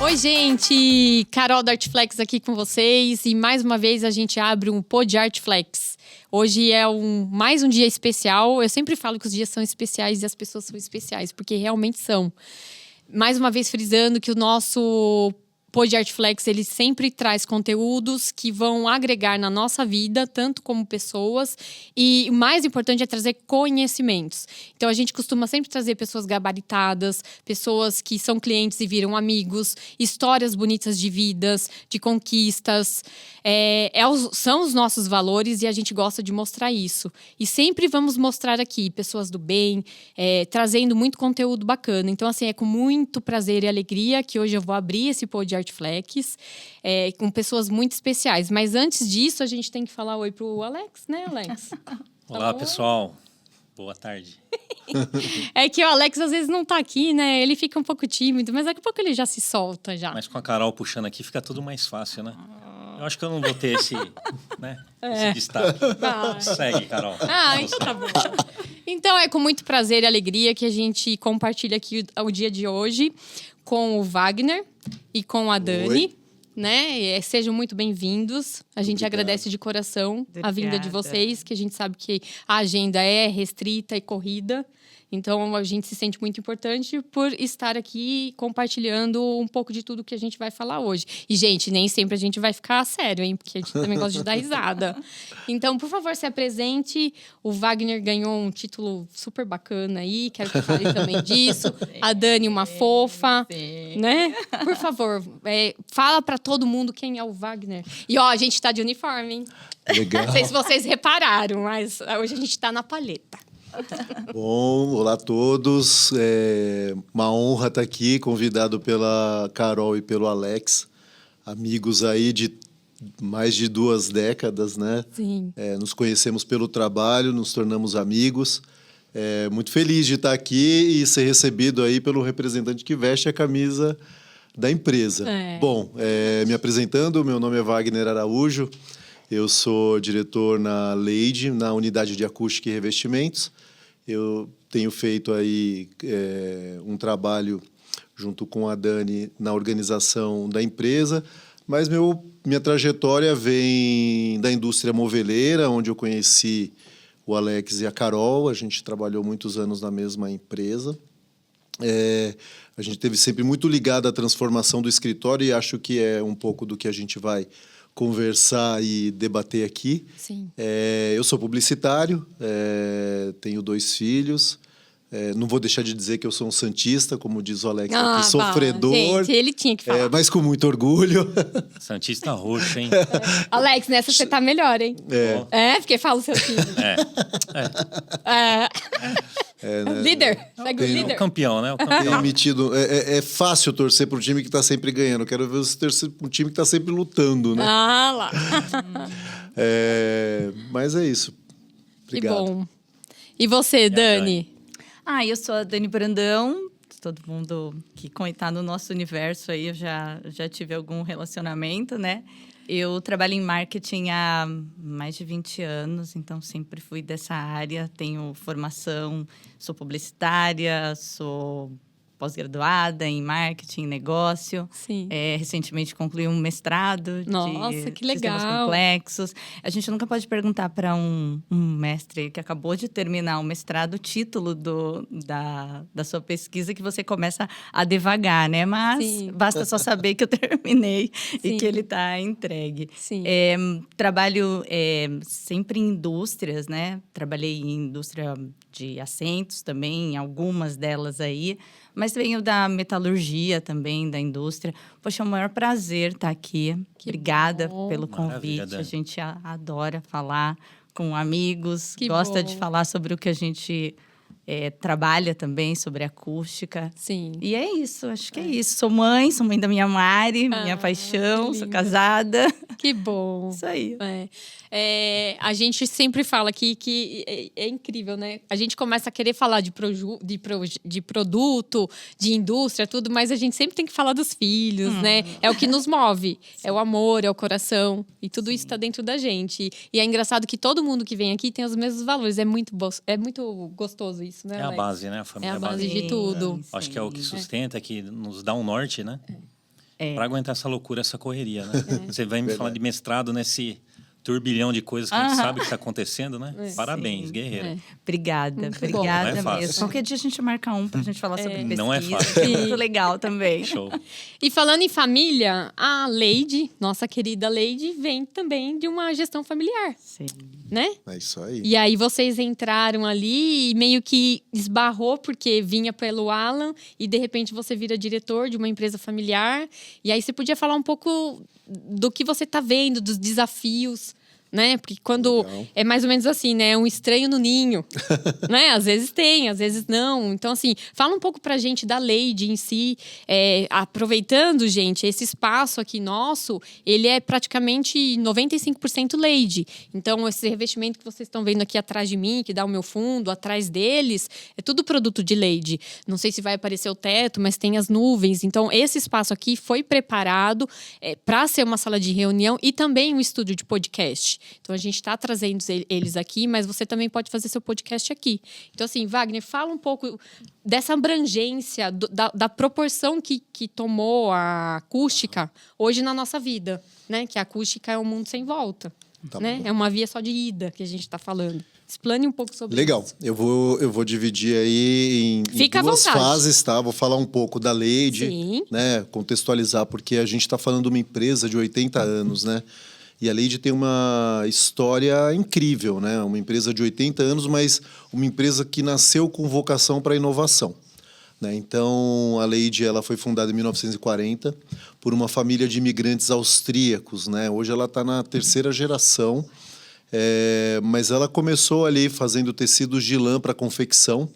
Oi, gente! Carol da Artflex aqui com vocês. E mais uma vez a gente abre um Pod Artflex. Hoje é mais um dia especial. Eu sempre falo que os dias são especiais e as pessoas são especiais, porque realmente são. Mais uma vez frisando que o nosso Pod Artflex, ele sempre traz conteúdos que vão agregar na nossa vida, tanto como pessoas, e o mais importante é trazer conhecimentos. Então, a gente costuma sempre trazer pessoas gabaritadas, pessoas que são clientes e viram amigos, histórias bonitas de vidas, de conquistas. São os nossos valores e a gente gosta de mostrar isso. E sempre vamos mostrar aqui pessoas do bem, trazendo muito conteúdo bacana. Então, assim, é com muito prazer e alegria que hoje eu vou abrir esse Pod Artflex, com pessoas muito especiais. Mas antes disso, a gente tem que falar oi pro Alex, né, Alex? Olá, pessoal. Boa tarde. É que o Alex às vezes não tá aqui, né? Ele fica um pouco tímido, mas daqui a pouco ele já se solta já. Mas com a Carol puxando aqui fica tudo mais fácil, né? Eu acho que eu não vou ter esse destaque. Segue, Carol. Então tá bom. Então é com muito prazer e alegria que a gente compartilha aqui o dia de hoje com o Wagner e com a Dani. Oi. Né? Sejam muito bem-vindos. A gente agradece de coração a vinda de vocês, que a gente sabe que a agenda é restrita e corrida. Então, a gente se sente muito importante por estar aqui compartilhando um pouco de tudo que a gente vai falar hoje. E, gente, nem sempre a gente vai ficar sério, hein? Porque a gente também gosta de dar risada. Então, por favor, se apresente. O Wagner ganhou um título super bacana aí. Quero que fale também disso. A Dani, uma fofa. Né? Por favor, fala pra todo mundo quem é o Wagner. E, ó, a gente tá de uniforme, hein? Legal. Não sei se vocês repararam, mas hoje a gente tá na palheta. Bom, olá a todos. Uma honra estar aqui, convidado pela Carol e pelo Alex, amigos aí de mais de 2 décadas, né? Sim. Nos conhecemos pelo trabalho, nos tornamos amigos. Muito feliz de estar aqui e ser recebido aí pelo representante que veste a camisa da empresa. Bom, me apresentando, meu nome é Wagner Araújo. Eu sou diretor na Leide, na unidade de acústica e revestimentos. Eu tenho feito aí um trabalho junto com a Dani na organização da empresa, mas minha trajetória vem da indústria moveleira, onde eu conheci o Alex e a Carol. A gente trabalhou muitos anos na mesma empresa. A gente esteve sempre muito ligado à transformação do escritório e acho que é um pouco do que a gente vai conversar e debater aqui. Sim. Eu sou publicitário, tenho 2 filhos. Não vou deixar de dizer que eu sou um santista, como diz o Alex, aqui, sofredor. Gente, ele tinha que falar. Mas com muito orgulho. Santista roxo, hein? Alex, nessa você tá melhor, hein? Porque fala o seu filho. Né? Líder, segue o líder. O campeão, né? O Tenho campeão. emitido. É fácil torcer para um time que está sempre ganhando. Quero ver você torcer para um time que está sempre lutando, né? Ah, lá. Mas é isso. Obrigado. Que bom. E você, Dani? Eu sou a Dani Brandão. Todo mundo que está no nosso universo aí, eu já tive algum relacionamento, né? Eu trabalho em marketing há mais de 20 anos, então sempre fui dessa área. Tenho formação, sou publicitária, sou pós-graduada em marketing, negócio. Sim. Recentemente concluí um mestrado Nossa, que legal. sistemas complexos. A gente nunca pode perguntar para um mestre que acabou de terminar o mestrado o título da sua pesquisa, que você começa a devagar, né? Mas basta só saber que eu terminei e que ele está entregue. Sim. Trabalho sempre em indústrias, né? Trabalhei em indústria de assentos também, em algumas delas aí. Mas venho da metalurgia também, da indústria. Poxa, é um maior prazer estar aqui. Obrigada pelo convite. Maravilha, a gente adora falar com amigos, Que gosta bom. de falar sobre o que a gente trabalha também, sobre acústica. Sim. E é isso, acho que é isso. Sou mãe da minha Mari, minha paixão, que sou linda. casada. Que bom. Isso aí. A gente sempre fala aqui que é incrível, né? A gente começa a querer falar de produto, de indústria, tudo, mas a gente sempre tem que falar dos filhos, né? É o que nos move. É o amor, é o coração. E tudo isso está dentro da gente. E é engraçado que todo mundo que vem aqui tem os mesmos valores. É muito gostoso isso, né, É a Alex? base, né? A família É a base de tudo. Acho que é o que sustenta, que nos dá um norte, né? para aguentar essa loucura, essa correria, né? Você vai me falar de mestrado nesse turbilhão de coisas que a gente sabe que está acontecendo, né? Parabéns, Sim. guerreira. Obrigada Não é fácil. mesmo. Qualquer dia a gente marca pra gente falar sobre pesquisa. Não é fácil. É muito legal também. Show. E falando em família, a Leide, nossa querida Leide, vem também de uma gestão familiar, Sim. né? É isso aí. E aí vocês entraram ali e meio que esbarrou, porque vinha pelo Alan e de repente você vira diretor de uma empresa familiar. E aí você podia falar um pouco do que você está vendo, dos desafios, né? Porque quando é mais ou menos assim, né? Um estranho no ninho, né? Às vezes tem, às vezes não. Então, assim, fala um pouco pra gente da Leide em si. Aproveitando, gente, esse espaço aqui nosso, ele é praticamente 95% Leide. Então, esse revestimento que vocês estão vendo aqui atrás de mim, que dá o meu fundo, atrás deles, é tudo produto de Leide. Não sei se vai aparecer o teto, mas tem as nuvens. Então, esse espaço aqui foi preparado para ser uma sala de reunião e também um estúdio de podcast. Então, a gente está trazendo eles aqui, mas você também pode fazer seu podcast aqui. Então, assim, Wagner, fala um pouco dessa abrangência, da proporção que tomou a acústica hoje na nossa vida, né? Que a acústica é um mundo sem volta, né? É uma via só de ida que a gente está falando. Explane um pouco sobre Legal. isso. Eu vou dividir aí em duas fases, tá? Vou falar um pouco da Leide, né? Contextualizar, porque a gente está falando de uma empresa de 80 anos, né? E a Leide tem uma história incrível, né? Uma empresa de 80 anos, mas uma empresa que nasceu com vocação para inovação, né? Então, a Leide, ela foi fundada em 1940 por uma família de imigrantes austríacos, né? Hoje ela está na terceira geração, mas ela começou ali fazendo tecidos de lã para confecção.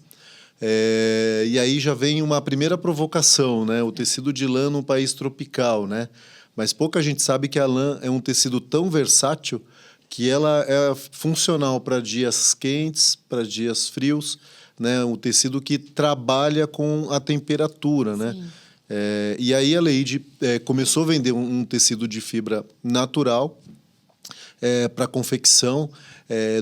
E aí já vem uma primeira provocação, né? O tecido de lã num país tropical, né? Mas pouca gente sabe que a lã é um tecido tão versátil que ela é funcional para dias quentes, para dias frios, né? Um tecido que trabalha com a temperatura, né? E aí a Leide começou a vender um tecido de fibra natural para confecção,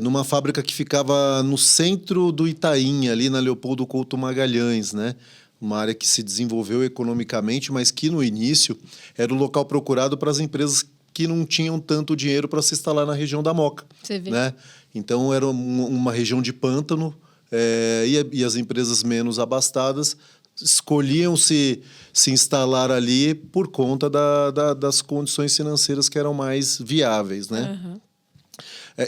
numa fábrica que ficava no centro do Itaim, ali na Leopoldo Couto Magalhães, né? Uma área que se desenvolveu economicamente, mas que no início era o local procurado para as empresas que não tinham tanto dinheiro para se instalar na região da Moca. Você vê. Né? Então era uma região de pântano, e as empresas menos abastadas escolhiam se instalar ali por conta das condições financeiras que eram mais viáveis, né? Uhum.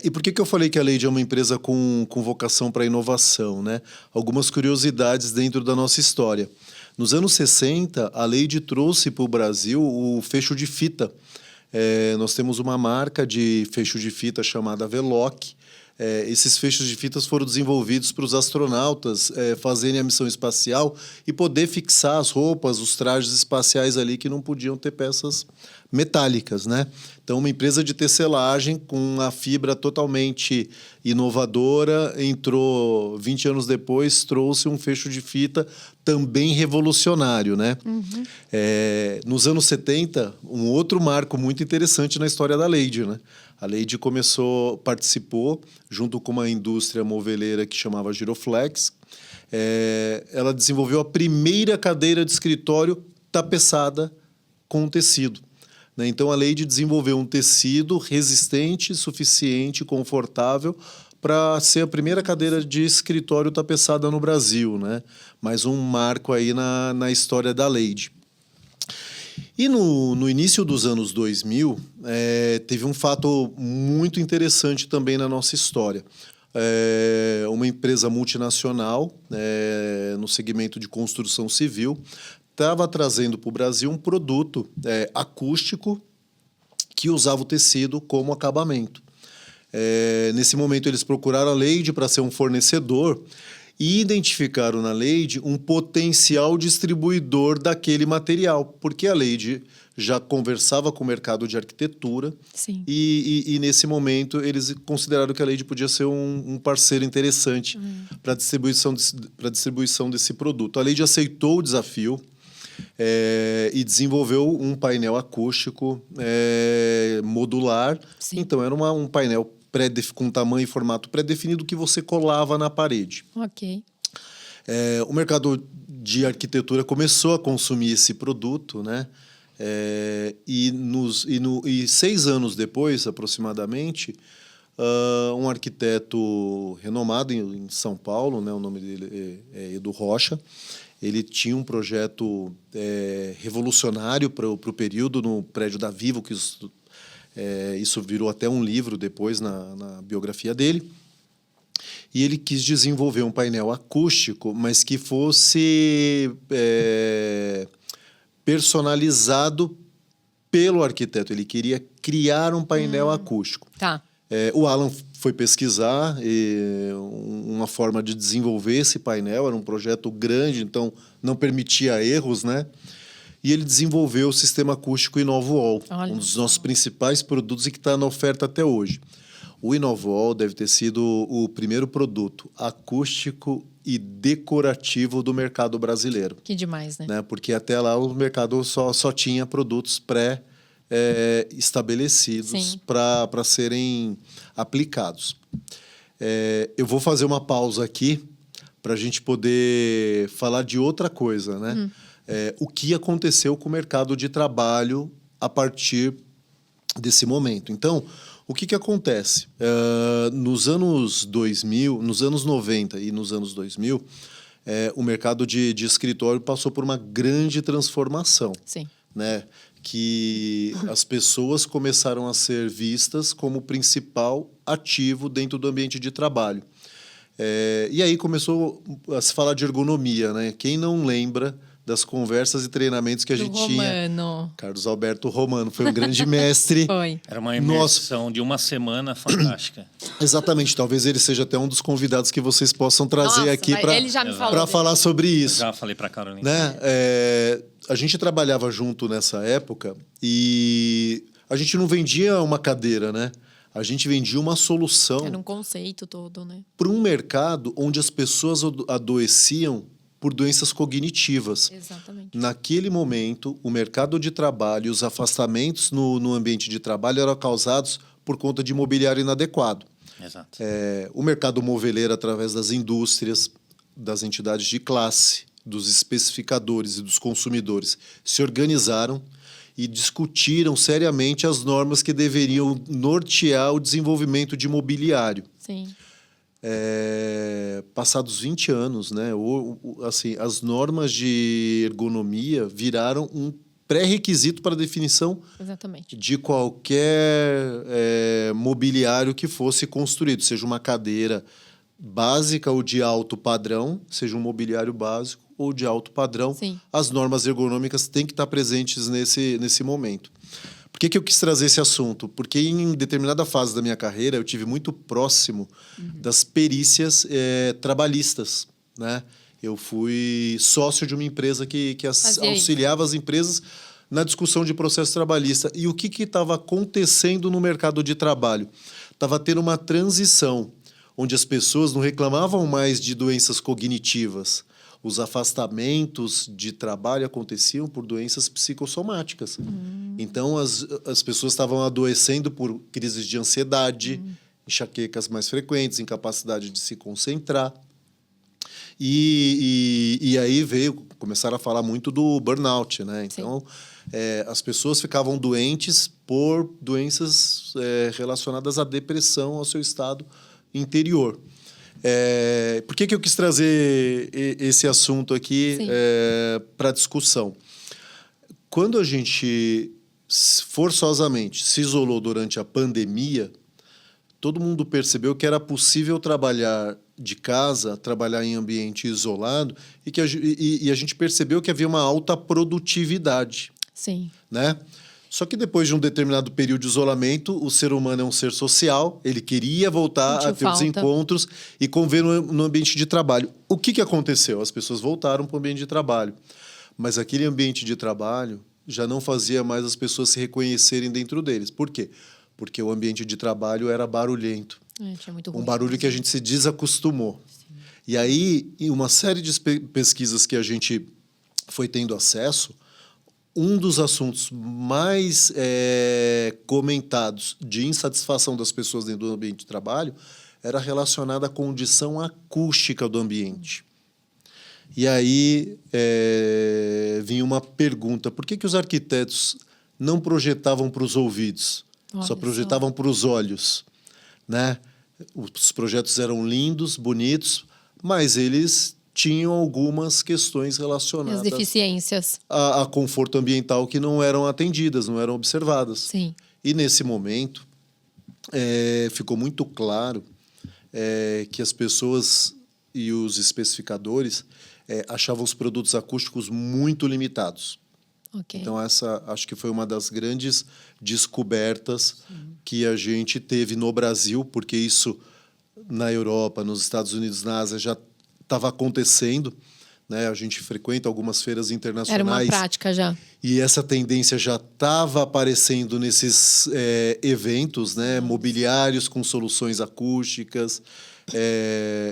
E por que eu falei que a Leide é uma empresa com vocação para inovação, né? Algumas curiosidades dentro da nossa história. Nos anos 60, a Leide trouxe para o Brasil o fecho de fita. Nós temos uma marca de fecho de fita chamada Veloc. Esses fechos de fitas foram desenvolvidos para os astronautas fazerem a missão espacial e poder fixar as roupas, os trajes espaciais ali que não podiam ter peças metálicas, né? Então, uma empresa de tecelagem com a fibra totalmente inovadora entrou 20 anos depois, trouxe um fecho de fita também revolucionário, né? Uhum. Nos anos 70, um outro marco muito interessante na história da Leide, né? A Leide participou, junto com uma indústria moveleira que chamava Giroflex. Ela desenvolveu a primeira cadeira de escritório tapeçada com tecido. Né? Então, a Leide desenvolveu um tecido resistente, suficiente, confortável para ser a primeira cadeira de escritório tapeçada no Brasil, né? Mais um marco aí na história da Leide. E no início dos anos 2000, teve um fato muito interessante também na nossa história. Uma empresa multinacional, no segmento de construção civil, estava trazendo para o Brasil um produto acústico que usava o tecido como acabamento. Nesse momento, eles procuraram a Leide para ser um fornecedor e identificaram na Leide um potencial distribuidor daquele material, porque a Leide já conversava com o mercado de arquitetura. Sim. E nesse momento eles consideraram que a Leide podia ser um parceiro interessante para a distribuição desse produto. A Leide aceitou o desafio e desenvolveu um painel acústico modular. Sim. Então era um painel com tamanho e formato pré-definido que você colava na parede. Ok. O mercado de arquitetura começou a consumir esse produto, né? E 6 anos depois, aproximadamente, um arquiteto renomado em São Paulo, né, o nome dele é Edu Rocha, ele tinha um projeto revolucionário para o período no prédio da Vivo, que isso virou até um livro depois na biografia dele. E ele quis desenvolver um painel acústico, mas que fosse personalizado pelo arquiteto. Ele queria criar um painel acústico. Tá. O Alan foi pesquisar uma forma de desenvolver esse painel. Era um projeto grande, então não permitia erros, né? E ele desenvolveu o sistema acústico InnovoWall, um dos nossos principais produtos e que está na oferta até hoje. O InnovoWall deve ter sido o primeiro produto acústico e decorativo do mercado brasileiro. Que demais, né? Porque até lá o mercado só tinha produtos estabelecidos para serem aplicados. Eu vou fazer uma pausa aqui para a gente poder falar de outra coisa, né? O que aconteceu com o mercado de trabalho a partir desse momento. Então, o que acontece? Nos anos 2000, nos anos 90 e nos anos 2000, o mercado de escritório passou por uma grande transformação. Sim. Né? Que as pessoas começaram a ser vistas como o principal ativo dentro do ambiente de trabalho. E aí começou a se falar de ergonomia, né? Quem não lembra das conversas e treinamentos que a gente tinha? Carlos Alberto Romano foi um grande mestre. Foi. Era uma imersão de uma semana fantástica. Exatamente. Talvez ele seja até um dos convidados que vocês possam trazer aqui para falar sobre isso. Eu já falei para a Carolina. Né? A gente trabalhava junto nessa época e a gente não vendia uma cadeira, né? A gente vendia uma solução. Era um conceito todo, né? Para um mercado onde as pessoas adoeciam por doenças cognitivas. Exatamente. Naquele momento, o mercado de trabalho, os afastamentos no ambiente de trabalho eram causados por conta de imobiliário inadequado. Exato. O mercado moveleiro, através das indústrias, das entidades de classe, dos especificadores e dos consumidores, se organizaram e discutiram seriamente as normas que deveriam nortear o desenvolvimento de imobiliário. Sim. Passados 20 anos, né, assim, as normas de ergonomia viraram um pré-requisito para a definição de qualquer mobiliário que fosse construído, seja uma cadeira básica ou de alto padrão, seja um mobiliário básico ou de alto padrão. Sim. As normas ergonômicas têm que estar presentes nesse momento. Por que eu quis trazer esse assunto? Porque em determinada fase da minha carreira eu tive muito próximo das perícias trabalhistas, né? Eu fui sócio de uma empresa que auxiliava as empresas na discussão de processo trabalhista. E o que estava acontecendo no mercado de trabalho? Estava tendo uma transição onde as pessoas não reclamavam mais de doenças cognitivas. Os afastamentos de trabalho aconteciam por doenças psicossomáticas. Então, as pessoas estavam adoecendo por crises de ansiedade, enxaquecas mais frequentes, incapacidade de se concentrar. E aí começaram a falar muito do burnout, né? Então, as pessoas ficavam doentes por doenças relacionadas à depressão, ao seu estado interior. Por que eu quis trazer esse assunto aqui para discussão? Quando a gente forçosamente se isolou durante a pandemia, todo mundo percebeu que era possível trabalhar de casa, trabalhar em ambiente isolado, e a gente percebeu que havia uma alta produtividade. Sim. Né? Só que depois de um determinado período de isolamento, o ser humano é um ser social, ele queria voltar a ter os encontros e conviver no ambiente de trabalho. O que aconteceu? As pessoas voltaram para o ambiente de trabalho, mas aquele ambiente de trabalho já não fazia mais as pessoas se reconhecerem dentro deles. Por quê? Porque o ambiente de trabalho era barulhento. Tinha muito ruim, barulho que a gente se desacostumou. Sim. E aí, em uma série de pesquisas que a gente foi tendo acesso, um dos assuntos mais comentados de insatisfação das pessoas dentro do ambiente de trabalho era relacionado à condição acústica do ambiente. E aí vinha uma pergunta: por que os arquitetos não projetavam para os ouvidos, só projetavam para os olhos, né? Os projetos eram lindos, bonitos, mas eles tinham algumas questões relacionadas as deficiências a conforto ambiental que não eram atendidas, não eram observadas. Sim. E nesse momento ficou muito claro que as pessoas e os especificadores achavam os produtos acústicos muito limitados. Okay. Então, essa acho que foi uma das grandes descobertas que a gente teve no Brasil, porque isso na Europa, nos Estados Unidos, na Ásia, já estava acontecendo, né? A gente frequenta algumas feiras internacionais. Era uma prática já. E essa tendência já estava aparecendo nesses eventos, né? Mobiliários com soluções acústicas.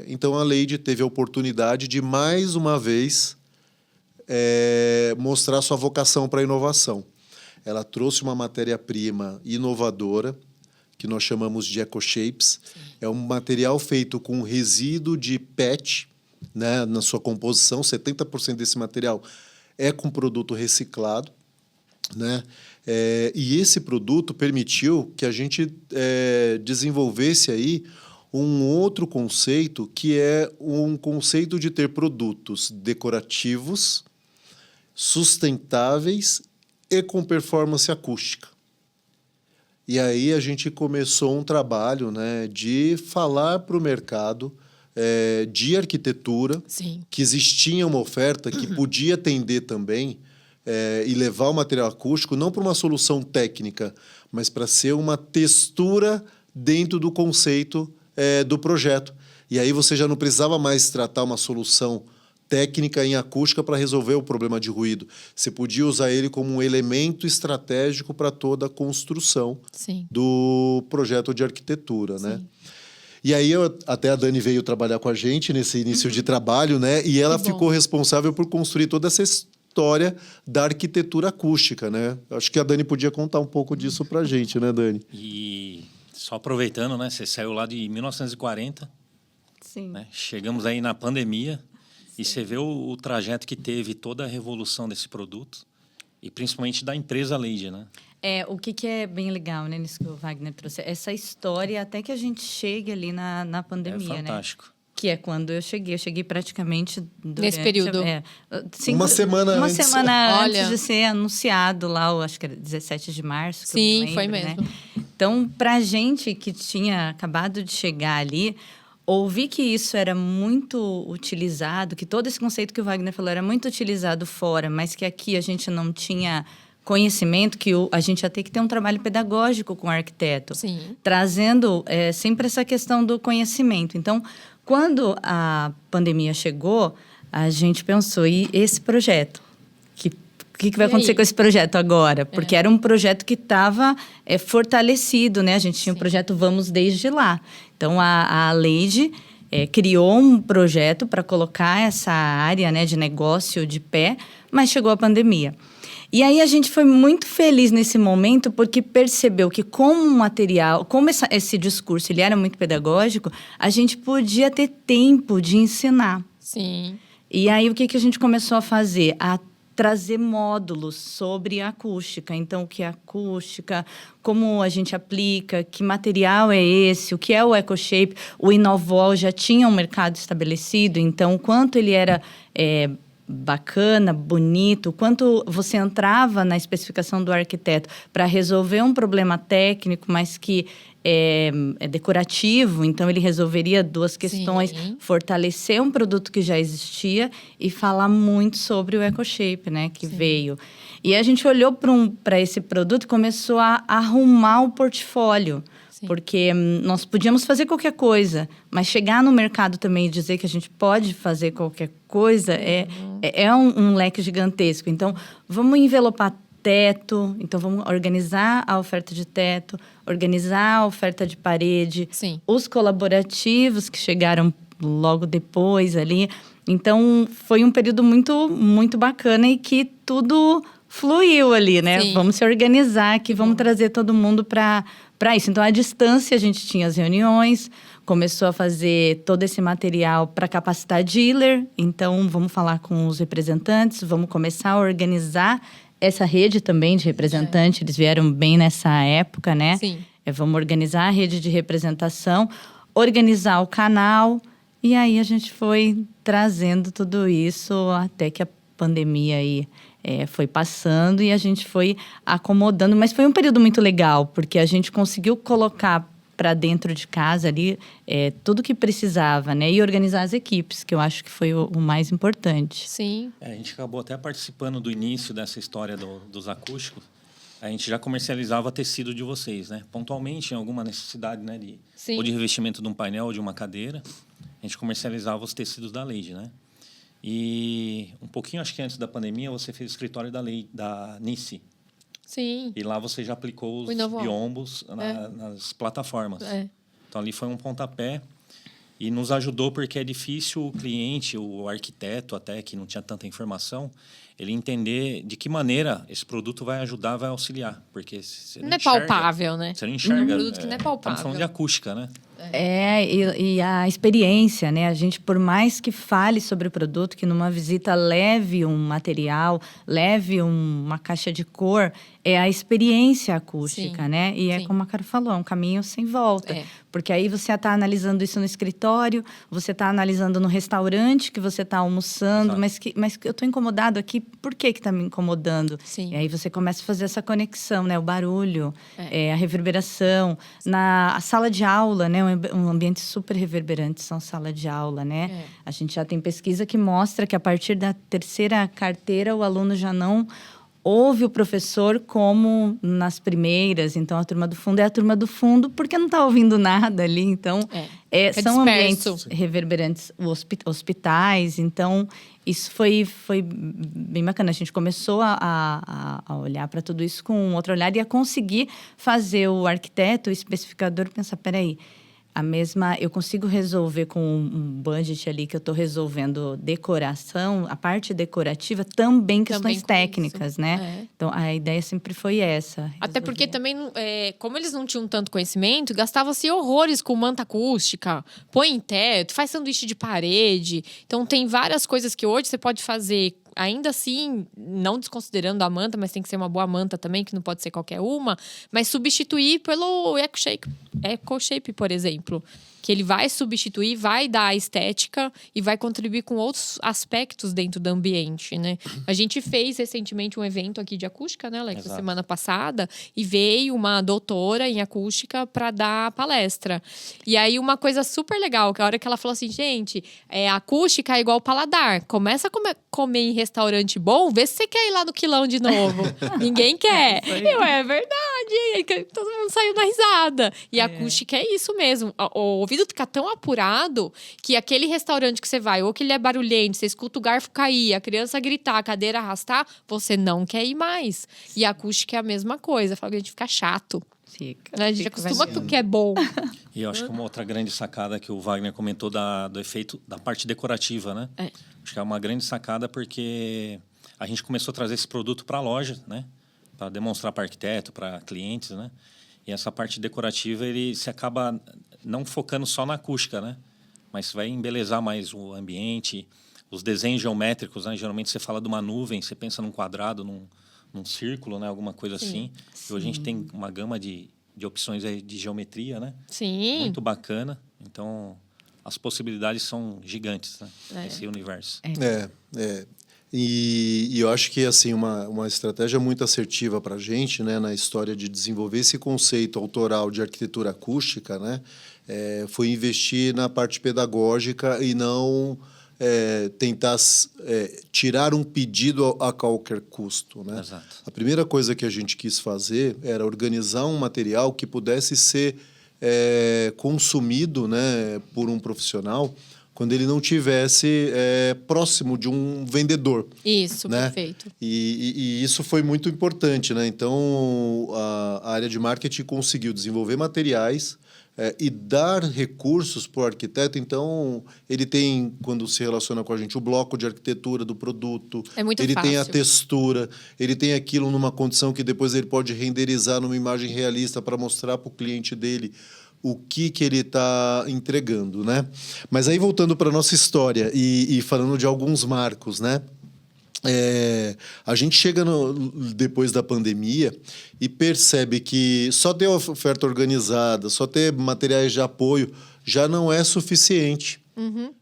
Então, a Leyde teve a oportunidade de, mais uma vez, mostrar sua vocação para a inovação. Ela trouxe uma matéria-prima inovadora, que nós chamamos de EcoShapes. É um material feito com resíduo de PET, né, na sua composição. 70% desse material é com produto reciclado, né? E esse produto permitiu que a gente desenvolvesse aí um outro conceito, que é um conceito de ter produtos decorativos, sustentáveis e com performance acústica. E aí a gente começou um trabalho, né, de falar para o mercado de arquitetura, Sim. que existia uma oferta que podia atender também e levar o material acústico não para uma solução técnica, mas para ser uma textura dentro do conceito do projeto. E aí você já não precisava mais tratar uma solução técnica em acústica para resolver o problema de ruído. Você podia usar ele como um elemento estratégico para toda a construção do projeto de arquitetura, né? E aí até a Dani veio trabalhar com a gente nesse início de trabalho, né? E ela ficou responsável por construir toda essa história da arquitetura acústica, né? Acho que a Dani podia contar um pouco disso para a gente, né, Dani? E só aproveitando, né? Você saiu lá de 1940. Sim. Né? Chegamos aí na pandemia. E você vê o trajeto que teve, toda a revolução desse produto, e principalmente da empresa Leyde, né? O que é bem legal, né, nisso que o Wagner trouxe? Essa história, até que a gente chegue ali na pandemia, fantástico. Né? Que é quando eu cheguei. Eu cheguei praticamente durante... Nesse período. Uma semana antes. Uma semana antes de ser anunciado lá, eu acho que era 17 de março. Que Sim, eu me lembro, foi mesmo. Né? Então, pra gente que tinha acabado de chegar ali, ouvir que isso era muito utilizado, que todo esse conceito que o Wagner falou era muito utilizado fora, mas que aqui a gente não tinha conhecimento, que a gente ia ter que ter um trabalho pedagógico com o arquiteto, trazendo sempre essa questão do conhecimento. Então, quando a pandemia chegou, a gente pensou, e esse projeto? O que vai acontecer com esse projeto agora? Porque era um projeto que estava fortalecido, né? A gente tinha o projeto Vamos Desde Lá. Então, a Leyde criou um projeto para colocar essa área, né, de negócio de pé, mas chegou a pandemia. E aí a gente foi muito feliz nesse momento porque percebeu que como material, como esse discurso ele era muito pedagógico, a gente podia ter tempo de ensinar. Sim. E aí o que a gente começou a fazer? A trazer módulos sobre a acústica. Então, o que é acústica, como a gente aplica, que material é esse, o que é o EcoShape. O Inovol já tinha um mercado estabelecido, então, o quanto ele era bacana, bonito, o quanto você entrava na especificação do arquiteto para resolver um problema técnico, mas que é decorativo, então ele resolveria duas questões, fortalecer um produto que já existia e falar muito sobre o EcoShape, né, que veio. E a gente olhou para esse produto e começou a arrumar o portfólio, porque nós podíamos fazer qualquer coisa, mas chegar no mercado também e dizer que a gente pode fazer qualquer coisa é um leque gigantesco. Então, vamos envelopar teto, então vamos organizar a oferta de teto, organizar a oferta de parede, os colaborativos que chegaram logo depois ali. Então, foi um período muito, muito bacana e que tudo fluiu ali, né? Vamos se organizar aqui, vamos trazer todo mundo para para isso. Então, à distância, a gente tinha as reuniões, começou a fazer todo esse material para capacitar dealer. Então, vamos falar com os representantes, vamos começar a organizar essa rede também de representante. Eles vieram bem nessa época, né? Sim. Vamos organizar a rede de representação, organizar o canal. E aí, a gente foi trazendo tudo isso até que a pandemia aí foi passando e a gente foi acomodando. Mas foi um período muito legal, porque a gente conseguiu colocar para dentro de casa ali tudo que precisava, né? E organizar as equipes, que eu acho que foi o mais importante. Sim. A gente acabou até participando do início dessa história dos acústicos. A gente já comercializava tecido de vocês, né? Pontualmente, em alguma necessidade, né? Ou de revestimento de um painel ou de uma cadeira, a gente comercializava os tecidos da Lady, né? E um pouquinho, acho que antes da pandemia, você fez o escritório da Nice. Sim. E lá você já aplicou os biombos nas plataformas. Então, ali foi um pontapé e nos ajudou porque é difícil o cliente, o arquiteto até, que não tinha tanta informação, ele entender de que maneira esse produto vai ajudar, vai auxiliar. Porque você não enxerga, palpável, né? Você não enxerga. É um produto que não é palpável. Estamos falando de acústica, né? E a experiência, né? A gente, por mais que fale sobre o produto, que numa visita leve um material, leve uma caixa de cor, é a experiência acústica, né? E como a Caro falou, é um caminho sem volta. Porque aí você está analisando isso no escritório, você está analisando no restaurante que você está almoçando, mas eu estou incomodado aqui, por que está me incomodando? Sim. E aí você começa a fazer essa conexão, né? O barulho, a reverberação. Na sala de aula, né? Um ambiente super reverberante são sala de aula, né? A gente já tem pesquisa que mostra que a partir da terceira carteira o aluno já não ouve o professor como nas primeiras. Então, a turma do fundo é a turma do fundo porque não está ouvindo nada ali. Então, são ambientes reverberantes, hospitais. Então, isso foi bem bacana. A gente começou a olhar para tudo isso com um outro olhar e a conseguir fazer o arquiteto, o especificador, pensar, peraí, eu consigo resolver com um budget ali que eu estou resolvendo decoração, a parte decorativa, também questões técnicas, né? Então, a ideia sempre foi essa. Até porque também, como eles não tinham tanto conhecimento, gastava-se horrores com manta acústica, põe em teto, faz sanduíche de parede. Então, tem várias coisas que hoje você pode fazer, ainda assim, não desconsiderando a manta, mas tem que ser uma boa manta também, que não pode ser qualquer uma, mas substituir pelo EcoShape, por exemplo, que ele vai substituir, vai dar a estética e vai contribuir com outros aspectos dentro do ambiente, né? A gente fez recentemente um evento aqui de acústica, né, Alex? Semana passada, e veio uma doutora em acústica para dar palestra. E aí, uma coisa super legal, que a hora que ela falou assim, gente, acústica é igual paladar. Começa a comer em restaurante bom, vê se você quer ir lá no quilão de novo. Ninguém quer. É verdade. Todo mundo saiu na risada. E a acústica é isso mesmo. O ouvido fica tão apurado que aquele restaurante que você vai, ou que ele é barulhento, você escuta o garfo cair, a criança gritar, a cadeira arrastar, você não quer ir mais. E a acústica é a mesma coisa. Fala que a gente fica chato. Fica. A gente acostuma com o que é bom. E eu acho que uma outra grande sacada que o Wagner comentou do efeito da parte decorativa, né? Acho que é uma grande sacada porque a gente começou a trazer esse produto para a loja, né? Para demonstrar para arquiteto, para clientes, né? E essa parte decorativa, se acaba não focando só na acústica, né? Mas vai embelezar mais o ambiente, os desenhos geométricos, né? Geralmente você fala de uma nuvem, você pensa num quadrado, num círculo, né? Alguma coisa assim. E hoje a gente tem uma gama de opções aí de geometria, né? Sim. Muito bacana. Então, as possibilidades são gigantes, né? Nesse universo. E eu acho que assim uma estratégia muito assertiva para a gente, né, na história de desenvolver esse conceito autoral de arquitetura acústica, né, foi investir na parte pedagógica e não tentar tirar um pedido a qualquer custo, né? Exato. A primeira coisa que a gente quis fazer era organizar um material que pudesse ser consumido, né, por um profissional quando ele não tivesse próximo de um vendedor. Isso, né? Perfeito. E isso foi muito importante, né? Então, a área de marketing conseguiu desenvolver materiais e dar recursos para o arquiteto. Então, ele tem, quando se relaciona com a gente, o bloco de arquitetura do produto. É muito ele fácil. tem a textura, ele tem aquilo numa condição que depois ele pode renderizar numa imagem realista para mostrar para o cliente dele o que ele está entregando, né? Mas aí, voltando para a nossa história e falando de alguns marcos, né? A gente chega depois da pandemia e percebe que só ter oferta organizada, só ter materiais de apoio já não é suficiente.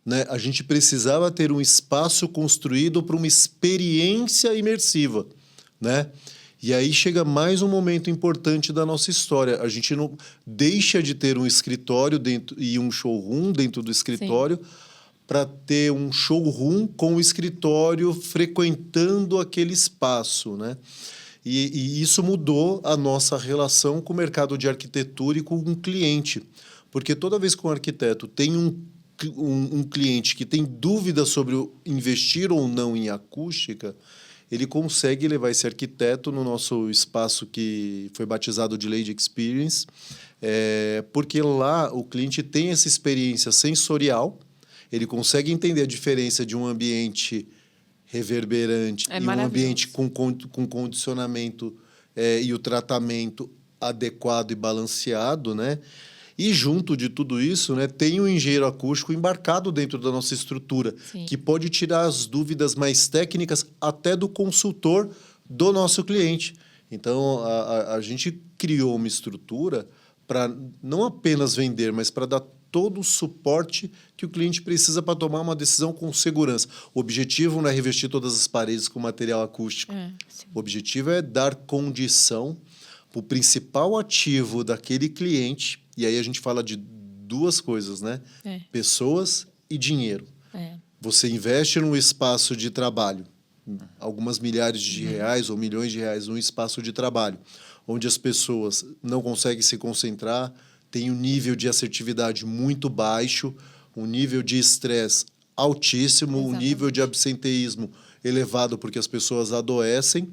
Né? A gente precisava ter um espaço construído para uma experiência imersiva, né? E aí chega mais um momento importante da nossa história. A gente não deixa de ter um escritório dentro e um showroom dentro do escritório para ter um showroom com o escritório frequentando aquele espaço, né? E isso mudou a nossa relação com o mercado de arquitetura e com um cliente. Porque toda vez que um arquiteto tem um cliente que tem dúvida sobre investir ou não em acústica, ele consegue levar esse arquiteto no nosso espaço que foi batizado de Lady Experience, porque lá o cliente tem essa experiência sensorial, ele consegue entender a diferença de um ambiente reverberante e um ambiente com condicionamento e o tratamento adequado e balanceado, né? E junto de tudo isso, né, tem um engenheiro acústico embarcado dentro da nossa estrutura, que pode tirar as dúvidas mais técnicas até do consultor do nosso cliente. Então, a gente criou uma estrutura para não apenas vender, mas para dar todo o suporte que o cliente precisa para tomar uma decisão com segurança. O objetivo não é revestir todas as paredes com material acústico. O objetivo é dar condição para o principal ativo daquele cliente. E aí a gente fala de duas coisas, né? Pessoas e dinheiro. Você investe num espaço de trabalho, algumas milhares de reais ou milhões de reais num espaço de trabalho, onde as pessoas não conseguem se concentrar, tem um nível de assertividade muito baixo, um nível de estresse altíssimo, um nível de absenteísmo elevado porque as pessoas adoecem,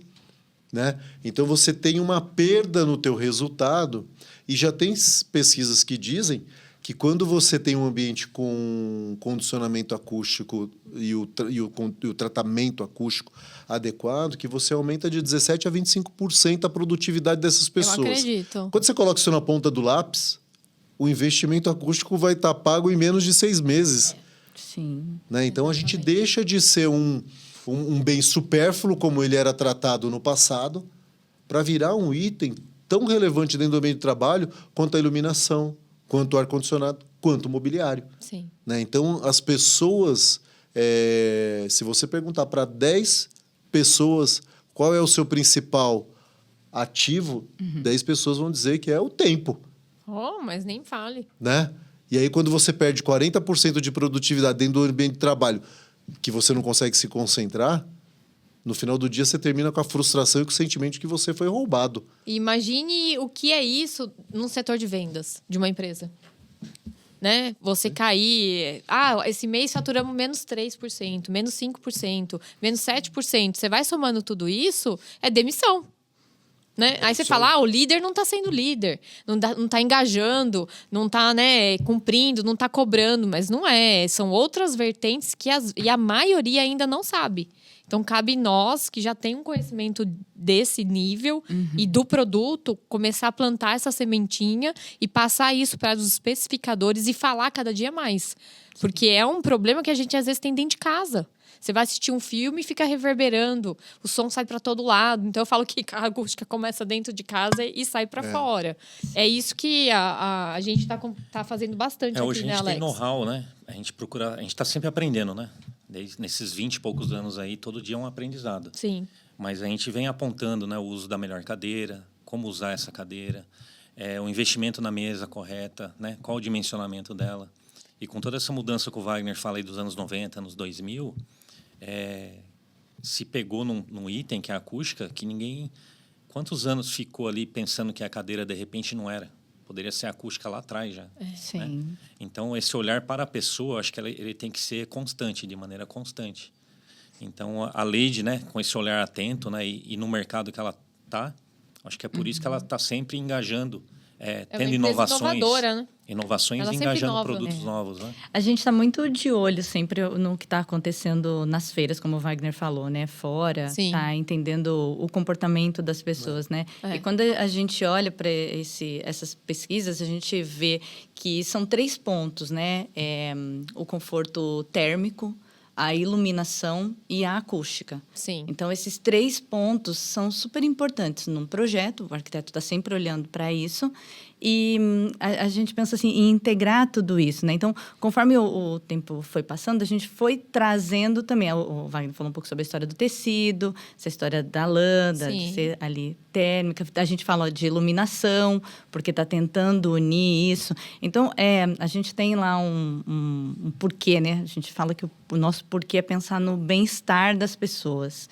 né? Então, você tem uma perda no teu resultado e já tem pesquisas que dizem que quando você tem um ambiente com condicionamento acústico e o tratamento acústico adequado, que você aumenta de 17% a 25% a produtividade dessas pessoas. Eu acredito. Quando você coloca isso na ponta do lápis, o investimento acústico vai estar pago em menos de 6 meses. Sim. Né? Então, a gente deixa de ser um bem supérfluo, como ele era tratado no passado, para virar um item tão relevante dentro do ambiente de trabalho quanto a iluminação, quanto o ar-condicionado, quanto o mobiliário. Sim. Né? Então, as pessoas... se você perguntar para 10 pessoas qual é o seu principal ativo, 10 pessoas vão dizer que é o tempo. Oh, mas nem fale. Né? E aí, quando você perde 40% de produtividade dentro do ambiente de trabalho, que você não consegue se concentrar, no final do dia você termina com a frustração e com o sentimento de que você foi roubado. Imagine o que é isso no setor de vendas de uma empresa. Né? Você cair... esse mês faturamos menos 3%, menos 5%, menos 7%. Você vai somando tudo isso, é demissão. Né? Aí você fala, o líder não está sendo líder, não tá engajando, não está, né, cumprindo, não está cobrando, mas não é. São outras vertentes que a maioria ainda não sabe. Então, cabe nós, que já tem um conhecimento desse nível e do produto, começar a plantar essa sementinha e passar isso para os especificadores e falar cada dia mais. Porque é um problema que a gente, às vezes, tem dentro de casa. Você vai assistir um filme e fica reverberando. O som sai para todo lado. Então, eu falo que a acústica começa dentro de casa e sai para fora. É isso que a gente tá fazendo bastante aqui, hoje né, a gente Alex? tem know-how, né? A gente está sempre aprendendo, né? Nesses 20 e poucos anos aí, todo dia é um aprendizado. Sim. Mas a gente vem apontando, né, o uso da melhor cadeira, como usar essa cadeira, o investimento na mesa correta, né? Qual o dimensionamento dela. E com toda essa mudança que o Wagner fala aí dos anos 90, anos 2000... se pegou num item que é a acústica, que ninguém... Quantos anos ficou ali pensando que a cadeira, de repente, não era? Poderia ser a acústica lá atrás já. Sim. Né? Então, esse olhar para a pessoa, acho que ele tem que ser constante, de maneira constante. Então, a Lady, né, com esse olhar atento, né, e no mercado que ela está, acho que é por isso que ela está sempre engajando tendo uma empresa inovadora, né? Inovações Ela e sempre engajando inova. produtos novos, né? A gente está muito de olho sempre no que está acontecendo nas feiras, como o Wagner falou, né? Fora, Sim. tá entendendo o comportamento das pessoas, né? E quando a gente olha para essas pesquisas, a gente vê que são 3 pontos, né? O conforto térmico, a iluminação e a acústica. Sim. Então, esses 3 pontos são super importantes num projeto. O arquiteto está sempre olhando para isso. E a gente pensa assim, em integrar tudo isso, né? Então, conforme o tempo foi passando, a gente foi trazendo também. O Wagner falou um pouco sobre a história do tecido, essa história da lã, de ser ali térmica. A gente fala de iluminação, porque está tentando unir isso. Então, a gente tem lá um porquê, né? A gente fala que o nosso porquê é pensar no bem-estar das pessoas.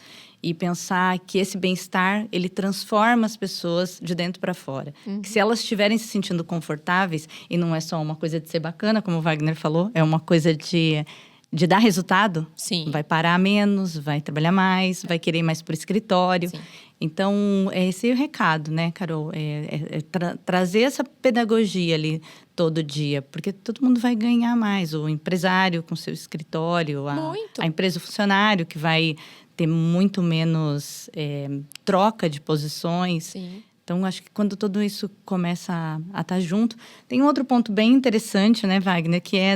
E pensar que esse bem-estar, ele transforma as pessoas de dentro para fora. Que se elas estiverem se sentindo confortáveis, e não é só uma coisa de ser bacana, como o Wagner falou, é uma coisa de dar resultado. Sim. Vai parar menos, vai trabalhar mais, vai querer ir mais para o escritório. Sim. Então, esse é o recado, né, Carol? Trazer essa pedagogia ali todo dia, porque todo mundo vai ganhar mais. O empresário com seu escritório, a empresa, o funcionário que vai ter muito menos troca de posições. Sim. Então, acho que quando tudo isso começa a estar junto... Tem um outro ponto bem interessante, né, Wagner? Que é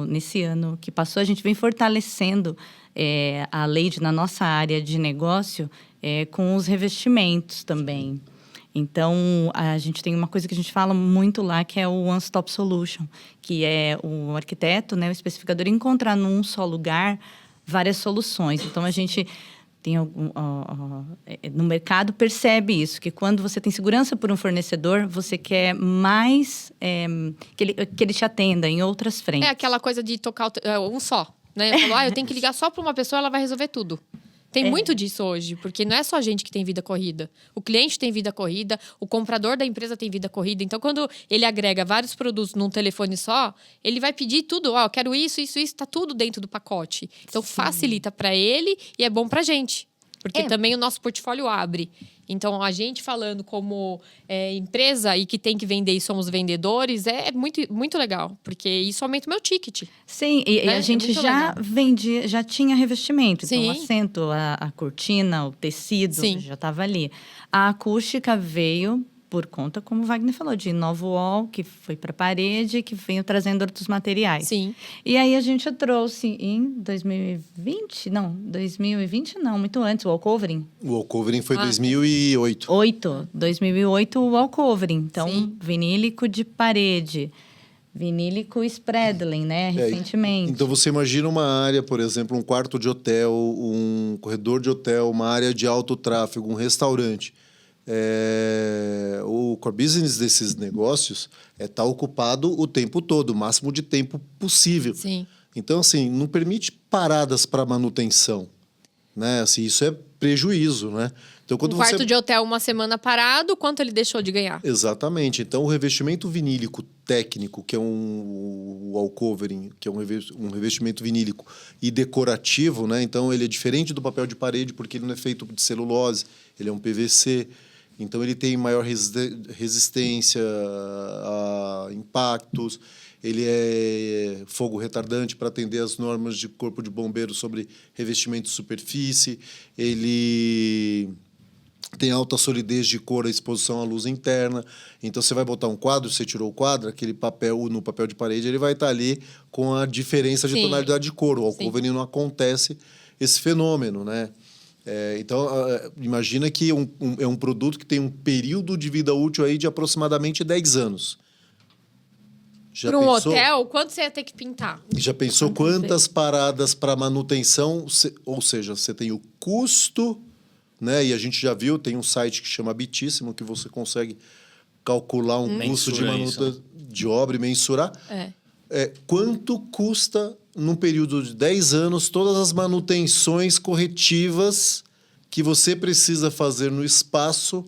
nesse ano que passou, a gente vem fortalecendo a Lady na nossa área de negócio com os revestimentos também. Então, a gente tem uma coisa que a gente fala muito lá, que é o One Stop Solution, que é o arquiteto, né, o especificador, encontrar num só lugar várias soluções. Então, a gente tem no mercado percebe isso, que quando você tem segurança por um fornecedor, você quer mais que ele te atenda em outras frentes. É aquela coisa de tocar um só, né? Falou, eu tenho que ligar só para uma pessoa, ela vai resolver tudo. Tem muito disso hoje, porque não é só a gente que tem vida corrida. O cliente tem vida corrida, o comprador da empresa tem vida corrida. Então, quando ele agrega vários produtos num telefone só, ele vai pedir tudo. Eu quero isso, tá tudo dentro do pacote. Então, facilita para ele e é bom pra gente. Porque também o nosso portfólio abre. Então, a gente falando como empresa e que tem que vender e somos vendedores, é muito, muito legal. Porque isso aumenta o meu ticket. Sim, e a gente já vendia, já tinha revestimento. Então, o assento, a cortina, o tecido, já estava ali. A acústica veio por conta, como o Wagner falou, de novo wall, que foi para a parede, que veio trazendo outros materiais. Sim. E aí a gente trouxe em 2020, não, muito antes, o wall covering. O wall covering foi 2008. 2008 o wall covering. Então, vinílico de parede. Vinílico Spreadling, né? Recentemente. Então, você imagina uma área, por exemplo, um quarto de hotel, um corredor de hotel, uma área de alto tráfego, um restaurante. O core business desses negócios tá ocupado o tempo todo, o máximo de tempo possível. Sim. Então, assim, não permite paradas para manutenção, né? Assim, isso é prejuízo, né? Então, quando quarto de hotel uma semana parado, quanto ele deixou de ganhar? Exatamente. Então, o revestimento vinílico técnico, que é o wall covering, que é um revestimento vinílico e decorativo, né? Então, ele é diferente do papel de parede porque ele não é feito de celulose, ele é um PVC. Então, ele tem maior resistência a impactos, ele é fogo retardante para atender às normas de corpo de bombeiro sobre revestimento de superfície, ele tem alta solidez de cor, a exposição à luz interna. Então, você vai botar um quadro, você tirou o quadro, aquele papel, no papel de parede, ele vai estar ali com a diferença de tonalidade de cor. O wall covering não acontece esse fenômeno, né? Então, imagina que é um produto que tem um período de vida útil aí de aproximadamente 10 anos. Para um hotel, quanto você ia ter que pintar? Já pensou quantas paradas para manutenção? Ou seja, você tem o custo, né? E a gente já viu, tem um site que chama Bitíssimo, que você consegue calcular um custo de manutenção de obra e mensurar. Quanto custa, num período de 10 anos, todas as manutenções corretivas que você precisa fazer no espaço.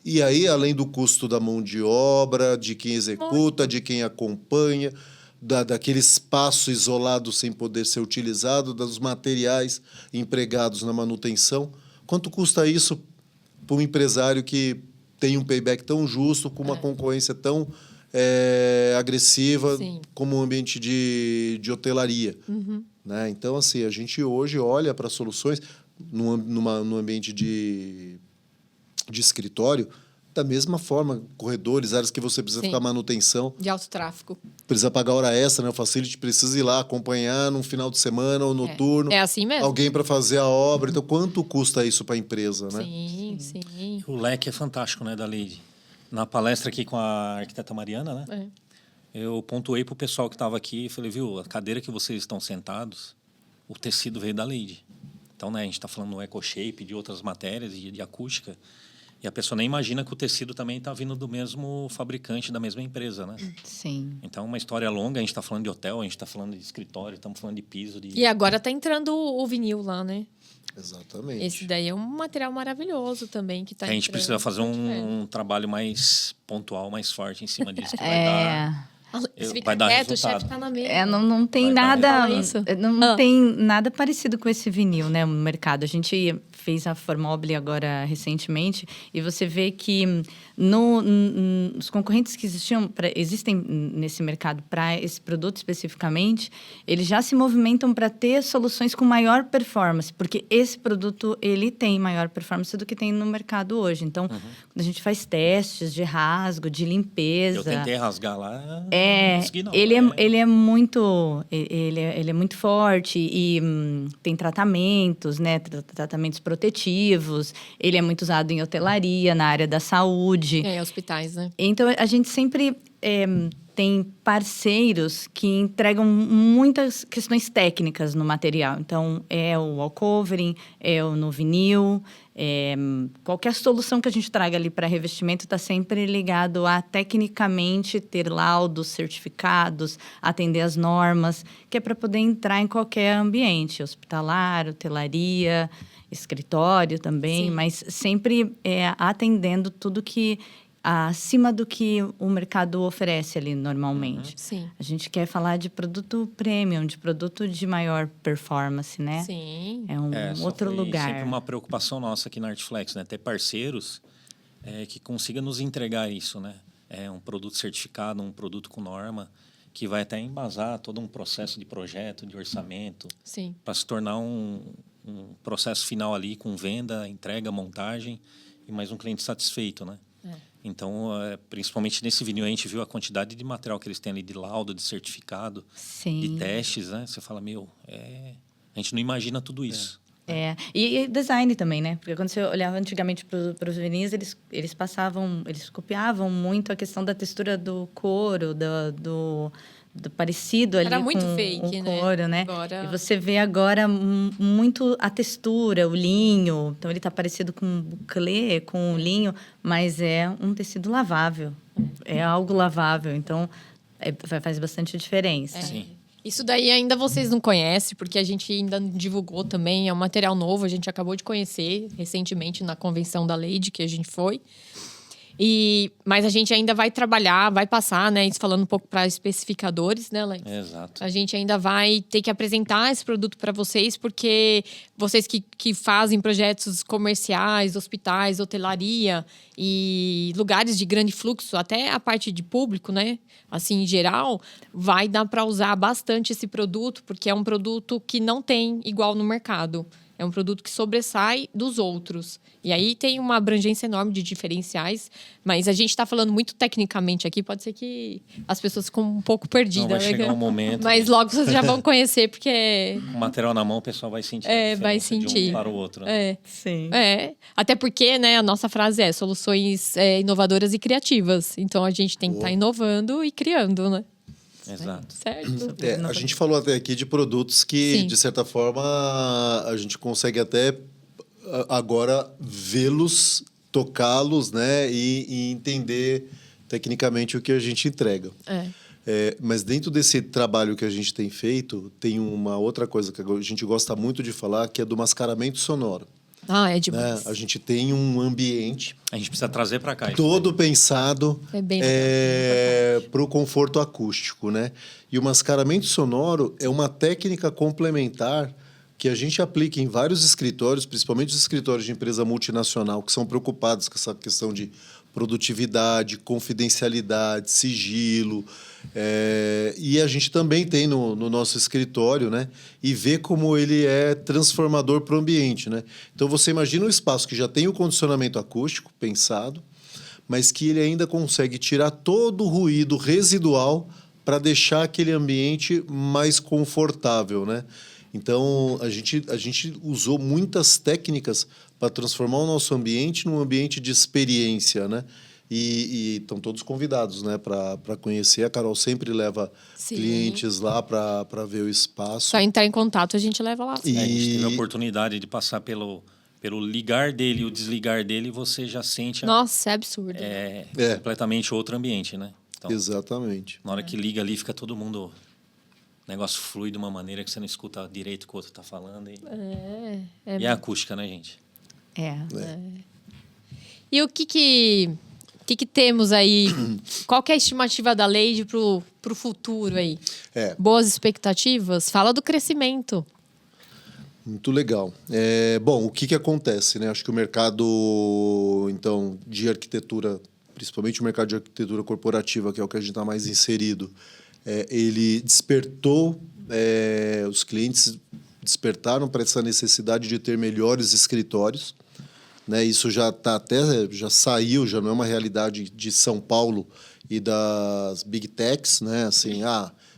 E aí, além do custo da mão de obra, de quem executa, de quem acompanha, daquele espaço isolado sem poder ser utilizado, dos materiais empregados na manutenção. Quanto custa isso para um empresário que tem um payback tão justo, com uma concorrência tão agressiva, Sim. como um ambiente de hotelaria. Né? Então, assim, a gente hoje olha para soluções num ambiente de escritório, da mesma forma, corredores, áreas que você precisa ficar manutenção. De alto tráfego. Precisa pagar hora extra, né? O facility precisa ir lá acompanhar num final de semana ou noturno. É assim mesmo. Alguém para fazer a obra. Então, quanto custa isso para a empresa, né? Sim. O leque é fantástico, né, da Lady? Na palestra aqui com a arquiteta Mariana, né? Eu pontuei para o pessoal que estava aqui e falei, viu, a cadeira que vocês estão sentados, o tecido veio da Lady. Então, né, a gente está falando no EcoShape, de outras matérias, de acústica. E a pessoa nem imagina que o tecido também está vindo do mesmo fabricante, da mesma empresa, né? Sim. Então, uma história longa, a gente está falando de hotel, a gente está falando de escritório, estamos falando de piso. E agora está entrando o vinil lá, né? Exatamente. Esse daí é um material maravilhoso também que está a gente precisa fazer um trabalho mais pontual, mais forte em cima disso, que vai dar... Você fica vai dar quieto, o resultado. chefe tá na mesa. Não tem Vai dar nada. Não tem nada parecido com esse vinil, né? No mercado. A gente fez a Formobile agora recentemente e você vê que os concorrentes que existem nesse mercado para esse produto especificamente, eles já se movimentam para ter soluções com maior performance, porque esse produto ele tem maior performance do que tem no mercado hoje. Então, quando a gente faz testes de rasgo, de limpeza, eu tentei rasgar lá. Ele é muito forte e tem tratamentos, né? Tratamentos protetivos. Ele é muito usado em hotelaria, na área da saúde. Hospitais, né? Então, a gente sempre tem parceiros que entregam muitas questões técnicas no material. Então, é o wall covering, é o no vinil. Qualquer solução que a gente traga ali para revestimento está sempre ligado a, tecnicamente, ter laudos, certificados, atender as normas, que é para poder entrar em qualquer ambiente, hospitalar, hotelaria, escritório também, Sim. mas sempre atendendo tudo que acima do que o mercado oferece ali normalmente. Sim. A gente quer falar de produto premium, de produto de maior performance, né? Sim. É um outro lugar. Sempre uma preocupação nossa aqui na Artflex, né? Ter parceiros que consiga nos entregar isso, né? Um produto certificado, um produto com norma, que vai até embasar todo um processo de projeto, de orçamento, para se tornar um processo final ali com venda, entrega, montagem e mais um cliente satisfeito, né? Então, principalmente nesse vinil, a gente viu a quantidade de material que eles têm ali, de laudo, de certificado, de testes, né? Você fala, a gente não imagina tudo isso. E design também, né? Porque quando você olhava antigamente para os vinis, eles copiavam muito a questão da textura do couro, do parecido ali. Era muito com fake, o couro, né? Agora... E você vê agora muito a textura, o linho. Então, ele está parecido com um buclé, com um linho, mas é um tecido lavável. É algo lavável. Então, faz bastante diferença. Sim. Isso daí ainda vocês não conhecem, porque a gente ainda não divulgou também. É um material novo, a gente acabou de conhecer recentemente na convenção da Lady, que a gente foi. Mas a gente ainda vai trabalhar, vai passar, né? Isso falando um pouco para especificadores, né, Lex? Exato. A gente ainda vai ter que apresentar esse produto para vocês, porque vocês que fazem projetos comerciais, hospitais, hotelaria e lugares de grande fluxo, até a parte de público, né? Assim, em geral, vai dar para usar bastante esse produto, porque é um produto que não tem igual no mercado. É um produto que sobressai dos outros. E aí tem uma abrangência enorme de diferenciais. Mas a gente está falando muito tecnicamente aqui. Pode ser que as pessoas ficam um pouco perdidas. Não, vai chegar um momento. Mas logo vocês já vão conhecer, porque... Com o material na mão, o pessoal vai sentir vai sentir. de um para o outro. Né? Sim. Até porque, né, a nossa frase é soluções inovadoras e criativas. Então, a gente tem que estar inovando e criando, né? Exato. Certo. A gente falou até aqui de produtos que, Sim. de certa forma, a gente consegue até agora vê-los, tocá-los, né? E entender tecnicamente o que a gente entrega. Mas dentro desse trabalho que a gente tem feito, tem uma outra coisa que a gente gosta muito de falar, que é do mascaramento sonoro. É demais. A gente tem um ambiente... A gente precisa trazer para cá. Todo pensado para o conforto acústico, né? E o mascaramento sonoro é uma técnica complementar que a gente aplica em vários escritórios, principalmente os escritórios de empresa multinacional, que são preocupados com essa questão de produtividade, confidencialidade, sigilo. E a gente também tem no nosso escritório, né? E vê como ele é transformador para o ambiente, né? Então, você imagina um espaço que já tem o condicionamento acústico pensado, mas que ele ainda consegue tirar todo o ruído residual para deixar aquele ambiente mais confortável, né? Então, a gente usou muitas técnicas para transformar o nosso ambiente num ambiente de experiência, né? E estão todos convidados, né, para conhecer. A Carol sempre leva clientes lá para ver o espaço. Só entrar em contato, a gente leva lá. A gente teve a oportunidade de passar pelo ligar dele e o desligar dele, você já sente... Nossa, é absurdo. Completamente outro ambiente, né? Então, exatamente. Na hora que liga ali, fica todo mundo... O negócio flui de uma maneira que você não escuta direito o que o outro está falando. E a acústica, né, gente? E o que temos aí? Qual que é a estimativa da Lady pro futuro aí? Boas expectativas? Fala do crescimento. Muito legal. Bom, o que acontece, né? Acho que o mercado, então, de arquitetura, principalmente o mercado de arquitetura corporativa, que é o que a gente está mais inserido, ele despertou, os clientes despertaram para essa necessidade de ter melhores escritórios, né? Isso já saiu, já não é uma realidade de São Paulo e das Big Techs, né? Assim,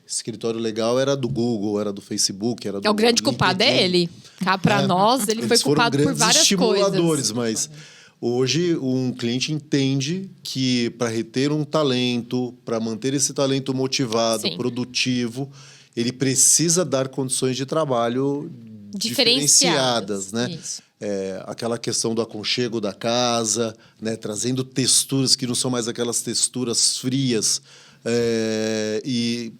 escritório legal era do Google, era do Facebook, era do o grande LinkedIn. culpado é ele. Cá para nós, ele foi culpado por várias estimuladores, coisas. Mas hoje um cliente entende que para reter um talento, para manter esse talento motivado, produtivo, ele precisa dar condições de trabalho diferenciadas, né? Isso. Aquela questão do aconchego da casa, né? Trazendo texturas que não são mais aquelas texturas frias e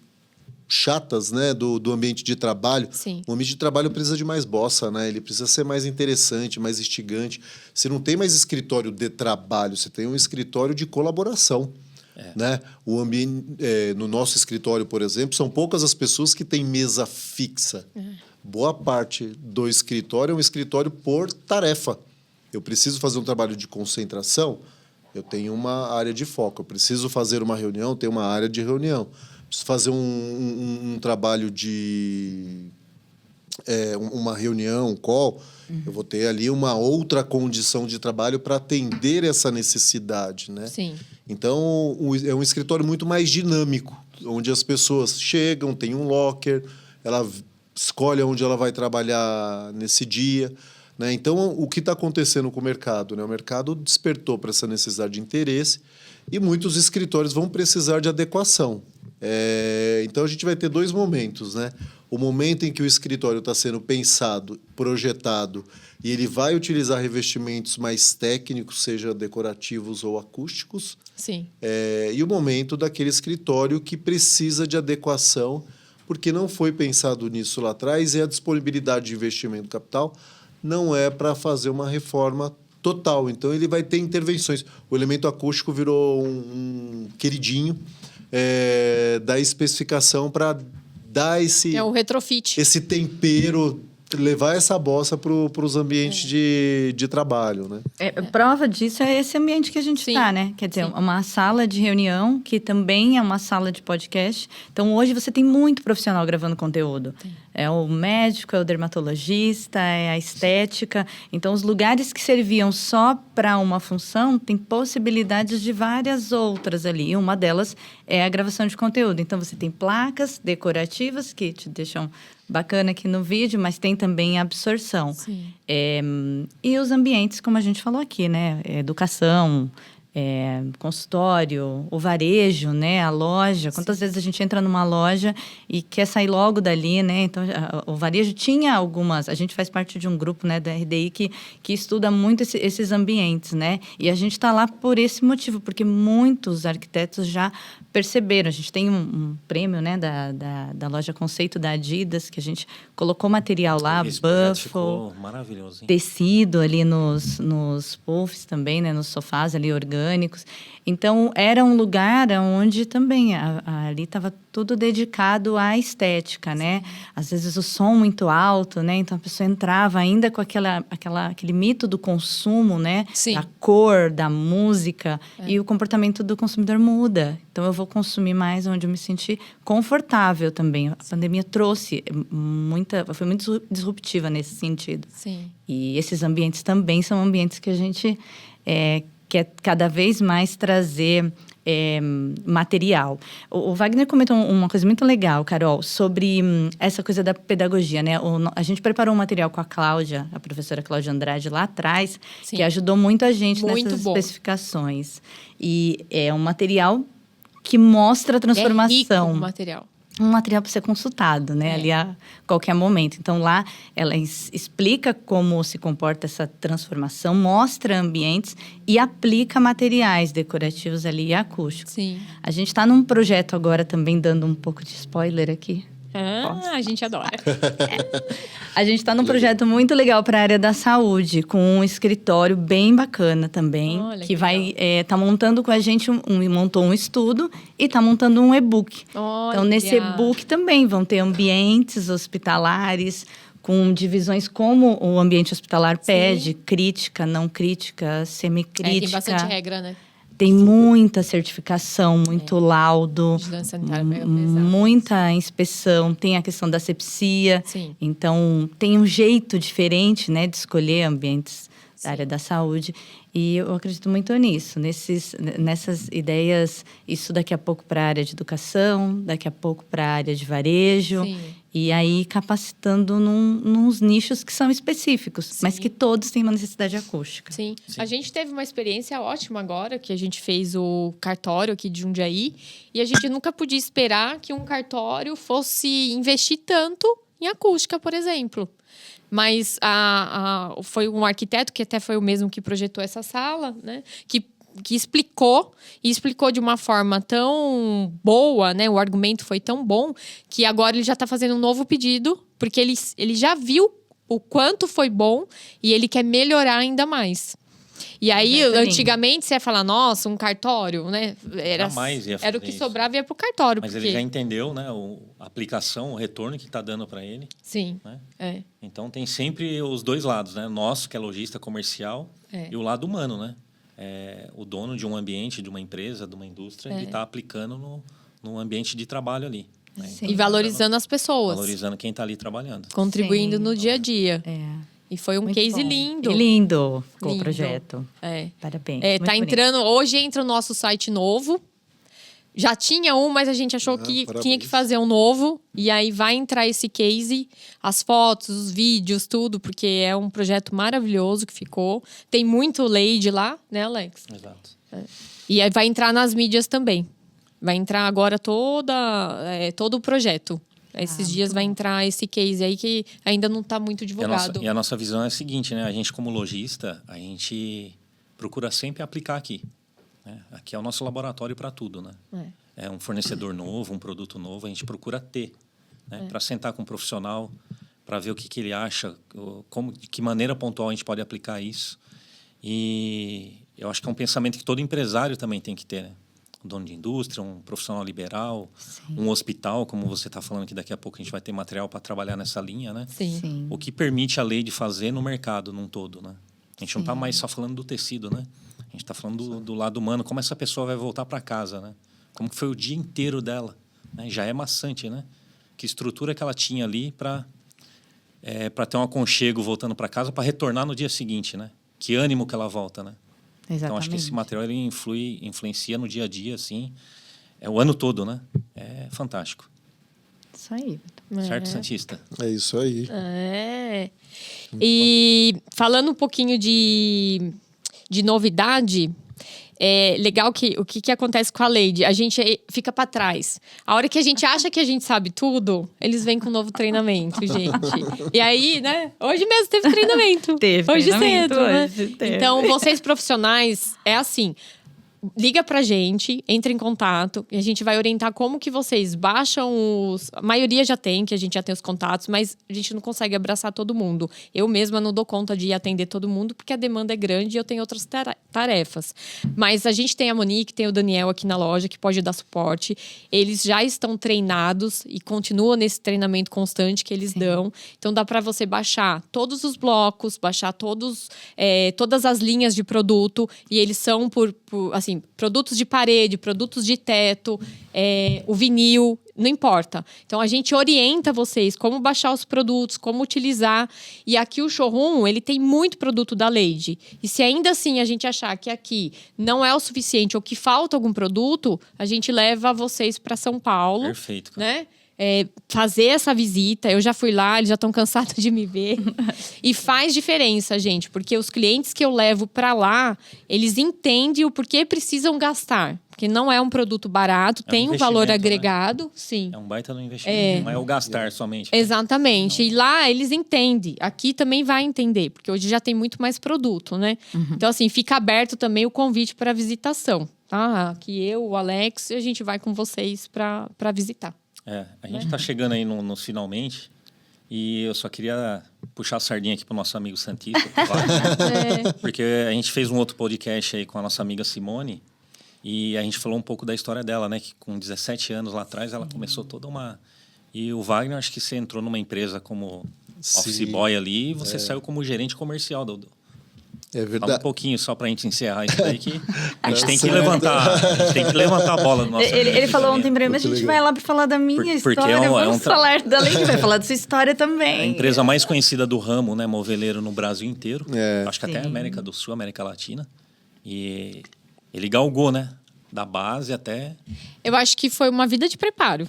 chatas, né? do ambiente de trabalho. Sim. O ambiente de trabalho precisa de mais bossa, né? Ele precisa ser mais interessante, mais instigante. Você não tem mais escritório de trabalho, você tem um escritório de colaboração. Né? O ambiente, no nosso escritório, por exemplo, são poucas as pessoas que têm mesa fixa. Boa parte do escritório é um escritório por tarefa. Eu preciso fazer um trabalho de concentração, eu tenho uma área de foco. Eu preciso fazer uma reunião, eu tenho uma área de reunião. Preciso fazer um trabalho de... uma reunião, um call, eu vou ter ali uma outra condição de trabalho para atender essa necessidade, né? Sim. Então, é um escritório muito mais dinâmico, onde as pessoas chegam, tem um locker, ela escolhe onde ela vai trabalhar nesse dia, né? Então, o que está acontecendo com o mercado, né? O mercado despertou para essa necessidade de interesse e muitos escritórios vão precisar de adequação. Então, a gente vai ter dois momentos, né? O momento em que o escritório está sendo pensado, projetado, e ele vai utilizar revestimentos mais técnicos, seja decorativos ou acústicos. Sim. E o momento daquele escritório que precisa de adequação, porque não foi pensado nisso lá atrás, e a disponibilidade de investimento capital não é para fazer uma reforma total. Então, ele vai ter intervenções. O elemento acústico virou um queridinho da especificação para dar o retrofit. esse tempero, levar essa bossa para os ambientes de trabalho, né? Prova disso é esse ambiente que a gente está, né? Quer dizer, uma sala de reunião, que também é uma sala de podcast. Então, hoje você tem muito profissional gravando conteúdo. É o médico, é o dermatologista, é a estética. Então, os lugares que serviam só para uma função, tem possibilidades de várias outras ali. E uma delas é a gravação de conteúdo. Então, você tem placas decorativas que te deixam bacana aqui no vídeo, mas tem também a absorção. E os ambientes, como a gente falou aqui, né? Educação, consultório, o varejo, né? A loja. Quantas vezes a gente entra numa loja e quer sair logo dali, né? Então, o varejo tinha algumas... A gente faz parte de um grupo, né, da RDI que estuda muito esses ambientes, né? E a gente está lá por esse motivo, porque muitos arquitetos já perceberam. A gente tem um prêmio, né, da loja Conceito da Adidas, que a gente colocou material lá, ficou maravilhoso, hein? Tecido ali nos puffs também, né? Nos sofás ali, orgânicos. orgânicos. Então, era um lugar onde também ali estava tudo dedicado à estética, né? Às vezes o som muito alto, né? Então, a pessoa entrava ainda com aquele mito do consumo, né? Sim. Da cor, da música. E o comportamento do consumidor muda. Então, eu vou consumir mais onde eu me senti confortável também. A pandemia trouxe foi muito disruptiva nesse sentido. Sim. E esses ambientes também são ambientes que a gente quer cada vez mais trazer material. O Wagner comentou uma coisa muito legal, Carol, sobre essa coisa da pedagogia, né? A gente preparou um material com a Cláudia, a professora Cláudia Andrade, lá atrás, Sim. que ajudou muito a gente Muito nessas bom. especificações. E é um material que mostra a transformação. É rico o material. Um material para ser consultado, né? Ali a qualquer momento. Então, lá ela explica como se comporta essa transformação, mostra ambientes e aplica materiais decorativos ali e acústicos. Sim. A gente está num projeto agora também, dando um pouco de spoiler aqui. A gente adora. A gente está num projeto muito legal para a área da saúde, com um escritório bem bacana também, Olha, que que vai tá montando com a gente montou um estudo e está montando um e-book. Olha. Então, nesse e-book também vão ter ambientes hospitalares com divisões como o ambiente hospitalar pede, crítica, não crítica, semicrítica. Tem bastante regra, né? Tem muita certificação, muito laudo, Vigilância sanitária meio pesado. muita inspeção, tem a questão da asepsia. Sim. Então, tem um jeito diferente, né, de escolher ambientes da área da saúde. E eu acredito muito nisso, nessas ideias, isso daqui a pouco para a área de educação, daqui a pouco para a área de varejo. Sim. E aí capacitando nos nichos que são específicos, mas que todos têm uma necessidade acústica. Sim. A gente teve uma experiência ótima agora, que a gente fez o cartório aqui de Jundiaí, e a gente nunca podia esperar que um cartório fosse investir tanto em acústica, por exemplo. Mas foi um arquiteto, que até foi o mesmo que projetou essa sala, né? Que explicou de uma forma tão boa, né? O argumento foi tão bom que agora ele já está fazendo um novo pedido, porque ele já viu o quanto foi bom e ele quer melhorar ainda mais. E aí, antigamente, você ia falar, nossa, um cartório, né? Jamais ia fazer era o que isso. sobrava e ia pro cartório. Mas porque... ele já entendeu, né? A aplicação, o retorno que está dando para ele. Sim, Né? Então, tem sempre os dois lados, né? Nosso, que é lojista comercial, e o lado humano, né? O dono de um ambiente, de uma empresa, de uma indústria, ele está aplicando no ambiente de trabalho ali. Né? Então, e valorizando as pessoas. Valorizando quem está ali trabalhando. Contribuindo no dia a dia. E foi um Muito case bom. lindo. E lindo o Lindo. projeto. Parabéns. Muito Tá bonito. entrando... Hoje entra o nosso site novo. Já tinha um, mas a gente achou que parabéns. tinha que fazer um novo. E aí vai entrar esse case, as fotos, os vídeos, tudo. Porque é um projeto maravilhoso que ficou. Tem muito Lady lá, né, Alex? Exato. E aí vai entrar nas mídias também. Vai entrar agora todo o projeto. Esses dias vai entrar esse case aí que ainda não está muito divulgado. E a nossa visão é a seguinte, né? A gente, como lojista, a gente procura sempre aplicar aqui. Né? Aqui é o nosso laboratório para tudo, né? É um fornecedor novo, um produto novo, a gente procura ter. Né? Para sentar com um profissional, para ver o que ele acha, de que maneira pontual a gente pode aplicar isso. E eu acho que é um pensamento que todo empresário também tem que ter, né? Um dono de indústria, um profissional liberal, um hospital, como você está falando que daqui a pouco a gente vai ter material para trabalhar nessa linha, né? Sim. O que permite a lei de fazer no mercado num todo, né? A gente não está mais só falando do tecido, né? A gente está falando do lado humano, como essa pessoa vai voltar para casa, né? Como que foi o dia inteiro dela, né? Já é maçante, né? Que estrutura que ela tinha ali para ter um aconchego voltando para casa, para retornar no dia seguinte, né? Que ânimo que ela volta, né? Exatamente. Então, acho que esse material ele influencia no dia a dia, assim, o ano todo, né? É fantástico. Isso aí. Certo, Santista? É isso aí. E falando um pouquinho de novidade, é legal que o que acontece com a Lady? A gente fica para trás. A hora que a gente acha que a gente sabe tudo, eles vêm com um novo treinamento, gente. E aí, né? Hoje mesmo teve treinamento. Teve hoje treinamento, cedo, né? hoje teve. Então, vocês profissionais, é assim... liga pra gente, entra em contato e a gente vai orientar como que vocês baixam os... A maioria já tem, que a gente já tem os contatos, mas a gente não consegue abraçar todo mundo. Eu mesma não dou conta de atender todo mundo porque a demanda é grande e eu tenho outras tarefas. Mas a gente tem a Monique, tem o Daniel aqui na loja que pode dar suporte. Eles já estão treinados e continuam nesse treinamento constante que eles dão. Então dá pra você baixar todos os blocos, baixar todas as linhas de produto e eles são assim, produtos de parede, produtos de teto, o vinil, não importa. Então, a gente orienta vocês como baixar os produtos, como utilizar. E aqui o showroom, ele tem muito produto da Lady. E se ainda assim a gente achar que aqui não é o suficiente ou que falta algum produto, a gente leva vocês para São Paulo. Perfeito. Cara. Né? Fazer essa visita, eu já fui lá, eles já estão cansados de me ver. E faz diferença, gente, porque os clientes que eu levo para lá, eles entendem o porquê precisam gastar. Porque não é um produto barato, tem um valor agregado. Né? Sim. É um baita no investimento, não é o gastar somente. Exatamente. Não. E lá eles entendem. Aqui também vai entender, porque hoje já tem muito mais produto, né? Uhum. Então, assim, fica aberto também o convite para visitação. Tá? Aqui eu, o Alex, a gente vai com vocês para visitar. A gente está chegando aí nos finalmente e eu só queria puxar a sardinha aqui para o nosso amigo Santista, porque a gente fez um outro podcast aí com a nossa amiga Simone e a gente falou um pouco da história dela, né? Que com 17 anos lá atrás ela começou toda uma... E o Wagner, acho que você entrou numa empresa como office boy ali e você saiu como gerente comercial do... É verdade. Fala um pouquinho só pra gente encerrar isso daí que a gente tem que levantar, a bola do nosso Ele falou ontem pra mim, mas a gente vai lá pra falar da minha história, vamos falar da Lady, vai falar da sua história também. É a empresa mais conhecida do ramo, né, moveleiro no Brasil inteiro. Acho que até América do Sul, América Latina. E ele galgou, né, da base até... Eu acho que foi uma vida de preparo.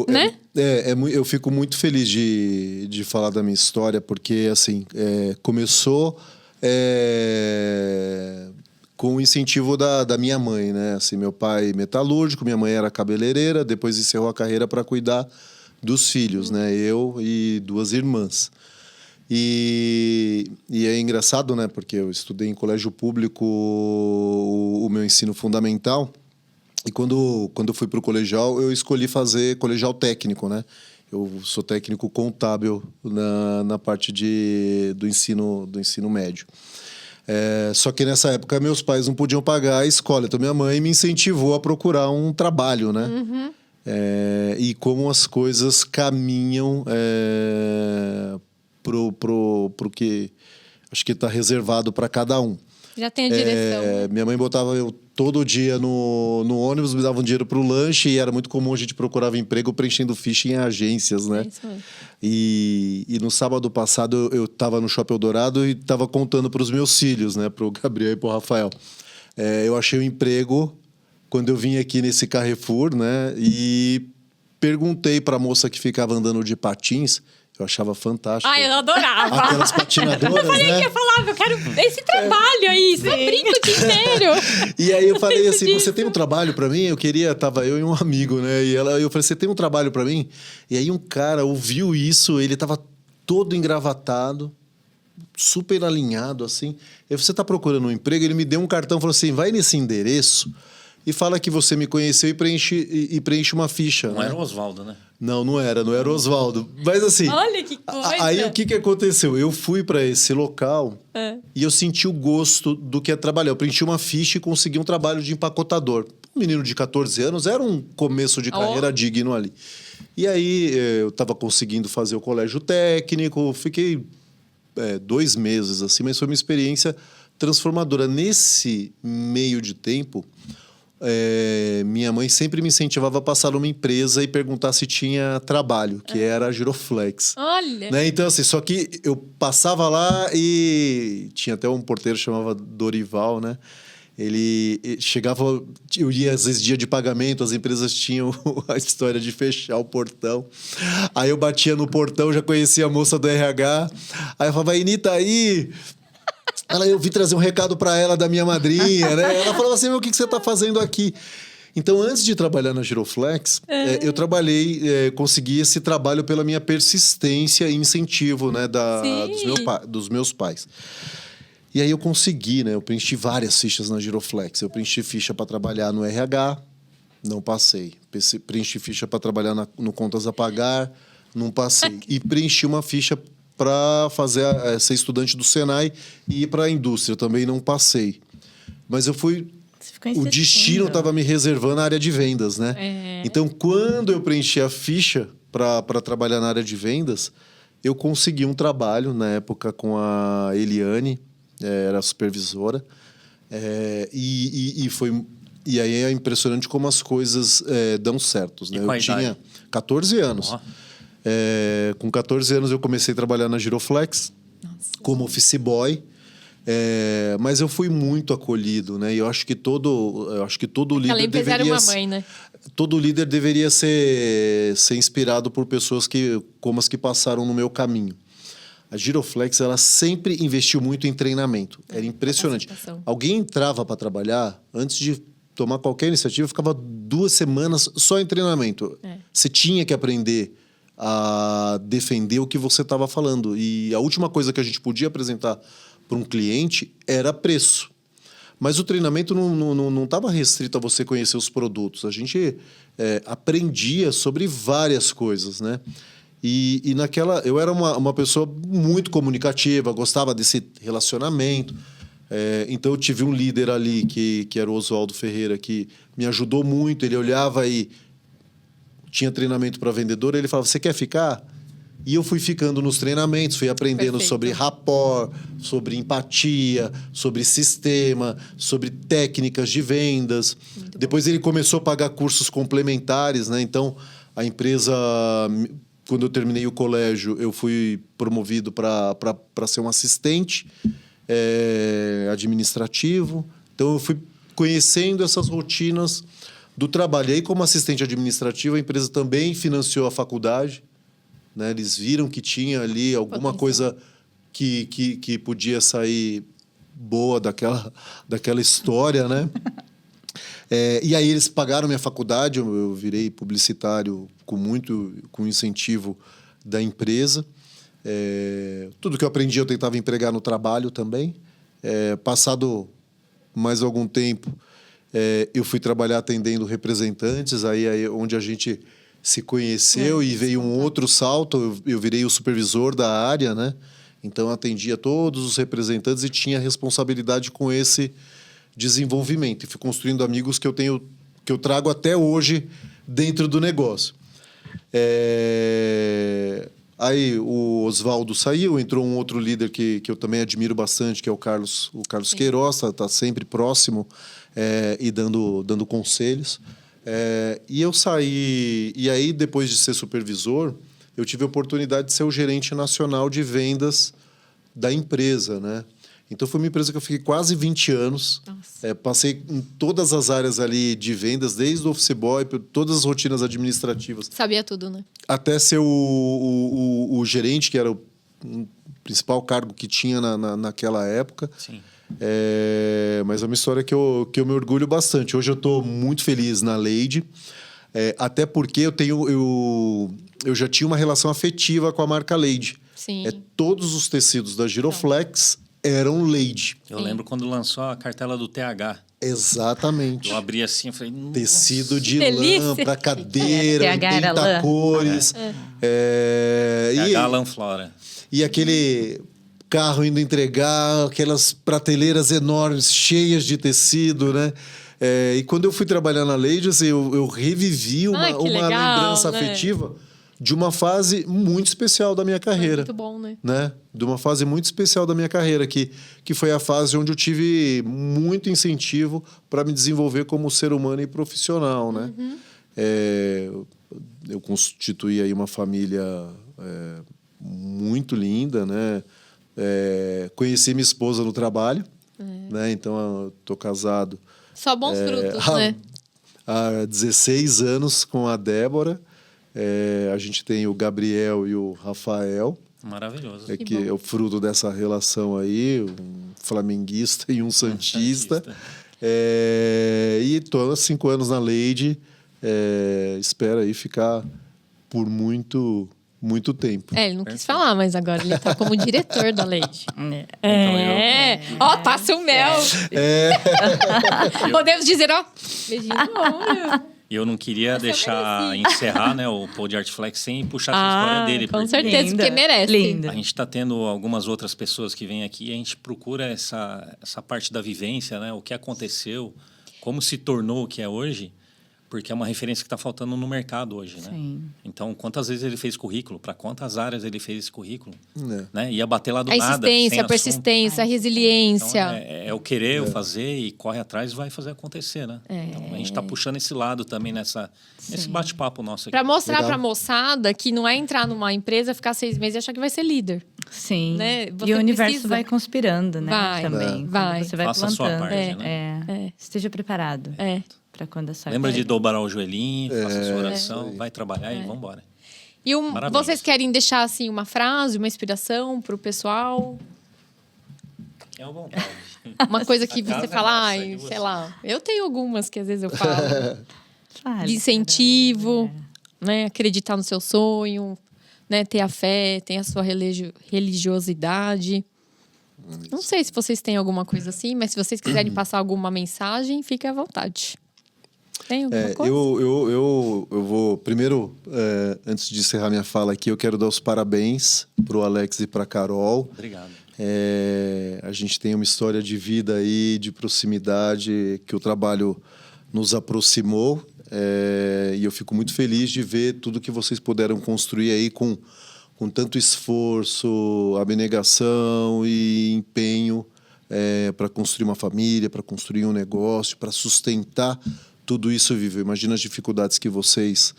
Né? Eu fico muito feliz de falar da minha história, porque, assim, começou... com o incentivo da minha mãe, né? Assim, meu pai metalúrgico, minha mãe era cabeleireira, depois encerrou a carreira para cuidar dos filhos, né? Eu e 2 irmãs. E é engraçado, né? Porque eu estudei em colégio público o meu ensino fundamental e quando eu fui para o colegial, eu escolhi fazer colegial técnico, né? Eu sou técnico contábil na parte do ensino médio. Só que nessa época meus pais não podiam pagar a escola. Então minha mãe me incentivou a procurar um trabalho, né? Uhum. E como as coisas caminham pro que acho que está reservado para cada um. Já tem a direção. Minha mãe botava eu todo dia no ônibus, me dava um dinheiro pro lanche e era muito comum a gente procurava emprego preenchendo ficha em agências, né? Isso mesmo. E no sábado passado eu tava no Shopping Eldorado e tava contando pros meus filhos, né? Pro Gabriel e pro Rafael. Eu achei um emprego quando eu vim aqui nesse Carrefour, né? E perguntei pra moça que ficava andando de patins. Eu achava fantástico. Eu adorava. Aquelas patinadoras, eu falei que eu falava, eu quero esse trabalho aí, só brinco o dia inteiro. E aí eu falei assim, você tem um trabalho pra mim? Tava eu e um amigo, né? E eu falei, você tem um trabalho pra mim? E aí um cara ouviu isso, ele tava todo engravatado, super alinhado, assim. Eu falei, você tá procurando um emprego? Ele me deu um cartão, falou assim, vai nesse endereço e fala que você me conheceu e preenche uma ficha. Não era o Oswaldo, né? Não era o Oswaldo. Mas assim... Olha que coisa! Aí o que aconteceu? Eu fui para esse local e eu senti o gosto do que é trabalhar. Eu preenchi uma ficha e consegui um trabalho de empacotador. Um menino de 14 anos, era um começo de carreira digno ali. E aí eu estava conseguindo fazer o colégio técnico, fiquei 2 meses assim, mas foi uma experiência transformadora. Nesse meio de tempo... minha mãe sempre me incentivava a passar numa empresa e perguntar se tinha trabalho, que era a Giroflex. Olha! Né? Então, assim, só que eu passava lá e tinha até um porteiro que chamava Dorival, né? Ele chegava, eu ia às vezes dia de pagamento, as empresas tinham a história de fechar o portão. Aí eu batia no portão, já conhecia a moça do RH. Aí eu falava, Inita, aí... Eu vim trazer um recado para ela da minha madrinha, né? Ela falava assim, o que você tá fazendo aqui? Então, antes de trabalhar na Giroflex, eu trabalhei, consegui esse trabalho pela minha persistência e incentivo, né, dos meus pais. E aí eu consegui, né? Eu preenchi várias fichas na Giroflex. Eu preenchi ficha para trabalhar no RH, não passei. Preenchi ficha para trabalhar no Contas a Pagar, não passei. E preenchi uma ficha para ser estudante do Senai e ir para a indústria, também não passei. Mas eu fui... O destino estava me reservando a área de vendas, né? Então, quando eu preenchi a ficha para trabalhar na área de vendas, eu consegui um trabalho, na época, com a Eliane, era a supervisora. E aí é impressionante como as coisas dão certos, né? Eu tinha 14 anos. Com 14 anos eu comecei a trabalhar na Giroflex como office boy. Mas eu fui muito acolhido, né? E eu acho que todo líder deveria uma mãe, né? Todo líder deveria ser inspirado por pessoas como as que passaram no meu caminho. A Giroflex, ela sempre investiu muito em treinamento. Era impressionante. Alguém entrava para trabalhar, antes de tomar qualquer iniciativa, ficava 2 semanas só em treinamento. Você tinha que aprender a defender o que você estava falando. E a última coisa que a gente podia apresentar para um cliente era preço. Mas o treinamento não estava restrito a você conhecer os produtos. A gente aprendia sobre várias coisas, né? E eu era uma pessoa muito comunicativa, gostava desse relacionamento. Então, eu tive um líder ali, que era o Oswaldo Ferreira, que me ajudou muito. Ele olhava e tinha treinamento para vendedor, ele falava, você quer ficar? E eu fui ficando nos treinamentos, fui aprendendo sobre rapport, sobre empatia, sobre sistema, sobre técnicas de vendas. Depois ele começou a pagar cursos complementares, né? Então, a empresa, quando eu terminei o colégio, eu fui promovido para ser um assistente administrativo. Então, eu fui conhecendo essas rotinas do trabalho. E aí, como assistente administrativo, a empresa também financiou a faculdade. Né? Eles viram que tinha ali alguma coisa que podia sair boa daquela história, né? E aí eles pagaram minha faculdade, eu virei publicitário com incentivo da empresa. Tudo que eu aprendi eu tentava empregar no trabalho também. Passado mais algum tempo, eu fui trabalhar atendendo representantes, aí onde a gente se conheceu e veio um outro salto. Eu virei o supervisor da área, né? Então, atendia todos os representantes e tinha responsabilidade com esse desenvolvimento. E fui construindo amigos que eu trago até hoje dentro do negócio. Aí o Oswaldo saiu, entrou um outro líder que eu também admiro bastante, que é o Carlos Queiroz, tá sempre próximo e dando conselhos. E eu saí... E aí, depois de ser supervisor, eu tive a oportunidade de ser o gerente nacional de vendas da empresa, né? Então, foi uma empresa que eu fiquei quase 20 anos. Passei em todas as áreas ali de vendas, desde o office boy, todas as rotinas administrativas. Sabia tudo, né? Até ser o gerente, que era o principal cargo que tinha naquela época. Sim. Mas é uma história que eu me orgulho bastante. Hoje eu estou muito feliz na Lady, até porque eu já tinha uma relação afetiva com a marca Lady. Sim. Todos os tecidos da Giroflex eram Lady. Eu lembro quando lançou a cartela do TH. Exatamente. Eu abri assim e falei... Nossa, tecido de lã para cadeira, 80 cores. TH Lã Flora. E aquele carro indo entregar, aquelas prateleiras enormes, cheias de tecido, né? E quando eu fui trabalhar na Lady, assim, eu revivi uma lembrança afetiva de uma fase muito especial da minha carreira. Muito bom, né? De uma fase muito especial da minha carreira, que foi a fase onde eu tive muito incentivo para me desenvolver como ser humano e profissional, né? Eu constituí aí uma família muito linda, né? Conheci minha esposa no trabalho, né? Então, eu tô casado. Só bons frutos, né? Há 16 anos com a Débora. A gente tem o Gabriel e o Rafael. Maravilhoso. Que é o fruto dessa relação aí, um flamenguista e um santista. E estou há 5 anos na Lady. Espero aí ficar por muito muito tempo. Ele não quis falar, mas agora ele tá como diretor da Lady. Ó, passa o mel. Podemos dizer, ó, beijinho no ombro. E eu não queria deixar encerrar, né, o Pod Art Flex sem puxar a história dele. Com certeza, porque merece. Linda. A gente está tendo algumas outras pessoas que vêm aqui e a gente procura essa parte da vivência, né? O que aconteceu, como se tornou o que é hoje, porque é uma referência que está faltando no mercado hoje, né? Sim. Então, quantas vezes ele fez currículo? Para quantas áreas ele fez esse currículo? Né? Ia bater lá do A nada. insistência, a persistência, a resiliência. Então, é o querer, o fazer e corre atrás e vai fazer acontecer, né? Então, a gente está puxando esse lado também nesse bate-papo nosso aqui. Para mostrar para a moçada que não é entrar numa empresa, ficar 6 meses e achar que vai ser líder. Sim. Né? E o universo vai conspirando, né? Vai, também. vai. Você vai Faça a sua plantando. parte, né? Esteja preparado. Para quando a sorte. Lembra de dobrar o joelhinho, faça a sua oração, vai trabalhar e vamos embora. E vocês querem deixar assim uma frase, uma inspiração para o pessoal? É uma vontade. Uma coisa que você fala, sei lá. Eu tenho algumas que às vezes eu falo. De incentivo, né? Acreditar no seu sonho, né? Ter a fé, ter a sua religiosidade. Não sei se vocês têm alguma coisa assim, mas se vocês quiserem passar alguma mensagem, fique à vontade. Tem alguma coisa? Eu vou... Primeiro, antes de encerrar minha fala aqui, eu quero dar os parabéns para o Alex e para a Carol. Obrigado. A gente tem uma história de vida aí, de proximidade, que o trabalho nos aproximou. E eu fico muito feliz de ver tudo que vocês puderam construir aí com tanto esforço, abnegação e empenho para construir uma família, para construir um negócio, para sustentar tudo isso vivo. Imagina as dificuldades que vocês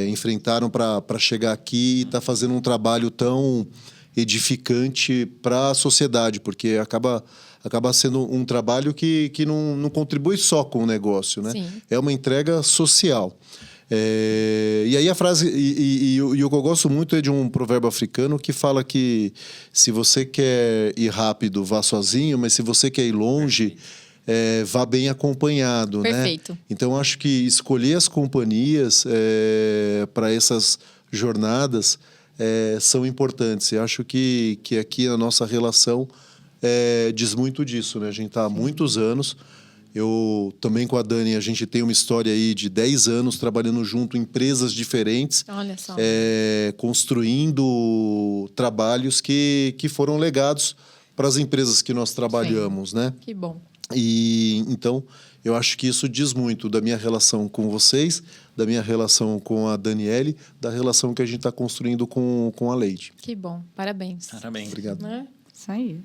enfrentaram para chegar aqui e estar fazendo um trabalho tão edificante para a sociedade, porque acaba sendo um trabalho que não contribui só com o negócio, né? Sim. É uma entrega social. E aí a frase, e o que eu gosto muito é de um provérbio africano que fala que se você quer ir rápido, vá sozinho, mas se você quer ir longe, vá bem acompanhado. Perfeito. Né? Então, acho que escolher as companhias para essas jornadas são importantes. Eu acho que aqui a nossa relação diz muito disso. Né? A gente está há muitos anos. Eu também com a Dani, a gente tem uma história aí de 10 anos trabalhando junto em empresas diferentes. Olha só. Construindo trabalhos que foram legados para as empresas que nós trabalhamos. Sim. Né? Que bom. E então, eu acho que isso diz muito da minha relação com vocês, da minha relação com a Daniele, da relação que a gente está construindo com a Lady. Que bom. Parabéns. Parabéns. Obrigado. Né? Isso aí.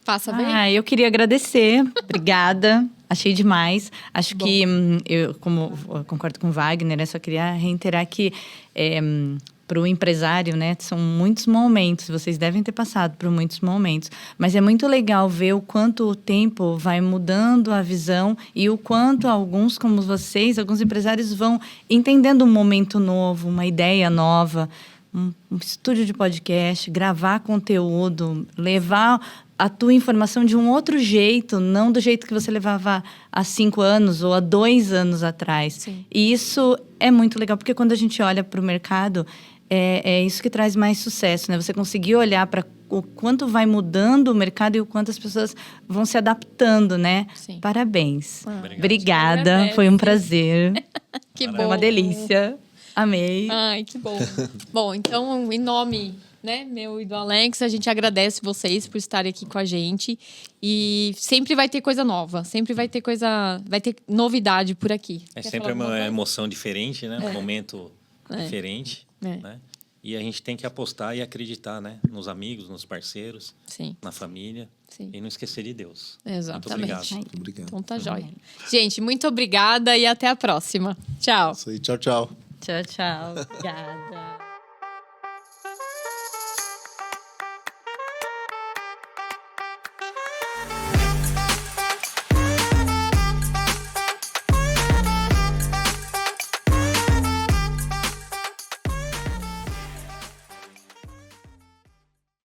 Faça bem. Eu queria agradecer. Obrigada. Achei demais. Acho que eu concordo com o Wagner, eu só queria reiterar que para o empresário, né, são muitos momentos. Vocês devem ter passado por muitos momentos, mas é muito legal ver o quanto o tempo vai mudando a visão e o quanto alguns, como vocês, alguns empresários vão entendendo um momento novo, uma ideia nova, um estúdio de podcast, gravar conteúdo, levar a tua informação de um outro jeito, não do jeito que você levava há 5 anos ou há 2 anos atrás. Sim. E isso é muito legal, porque quando a gente olha para o mercado, é isso que traz mais sucesso, né? Você conseguir olhar para o quanto vai mudando o mercado e o quanto as pessoas vão se adaptando, né? Sim. Parabéns. Obrigado. Obrigada, foi um prazer. Que bom. Foi uma delícia. Amei. Ai, que bom. Bom, então, em nome, né, meu e do Alex, a gente agradece vocês por estarem aqui com a gente. E sempre vai ter coisa nova, sempre vai ter novidade por aqui. É Quer sempre falar uma emoção diferente, né? Um momento diferente, É. né? E a gente tem que apostar e acreditar, né? Nos amigos, nos parceiros, Sim, na família. sim. E não esquecer de Deus. Exatamente. Muito obrigado. Muito obrigado. Então tá jóia. Gente, muito obrigada e até a próxima. Tchau. Isso aí, tchau, tchau. Tchau, tchau. Obrigada.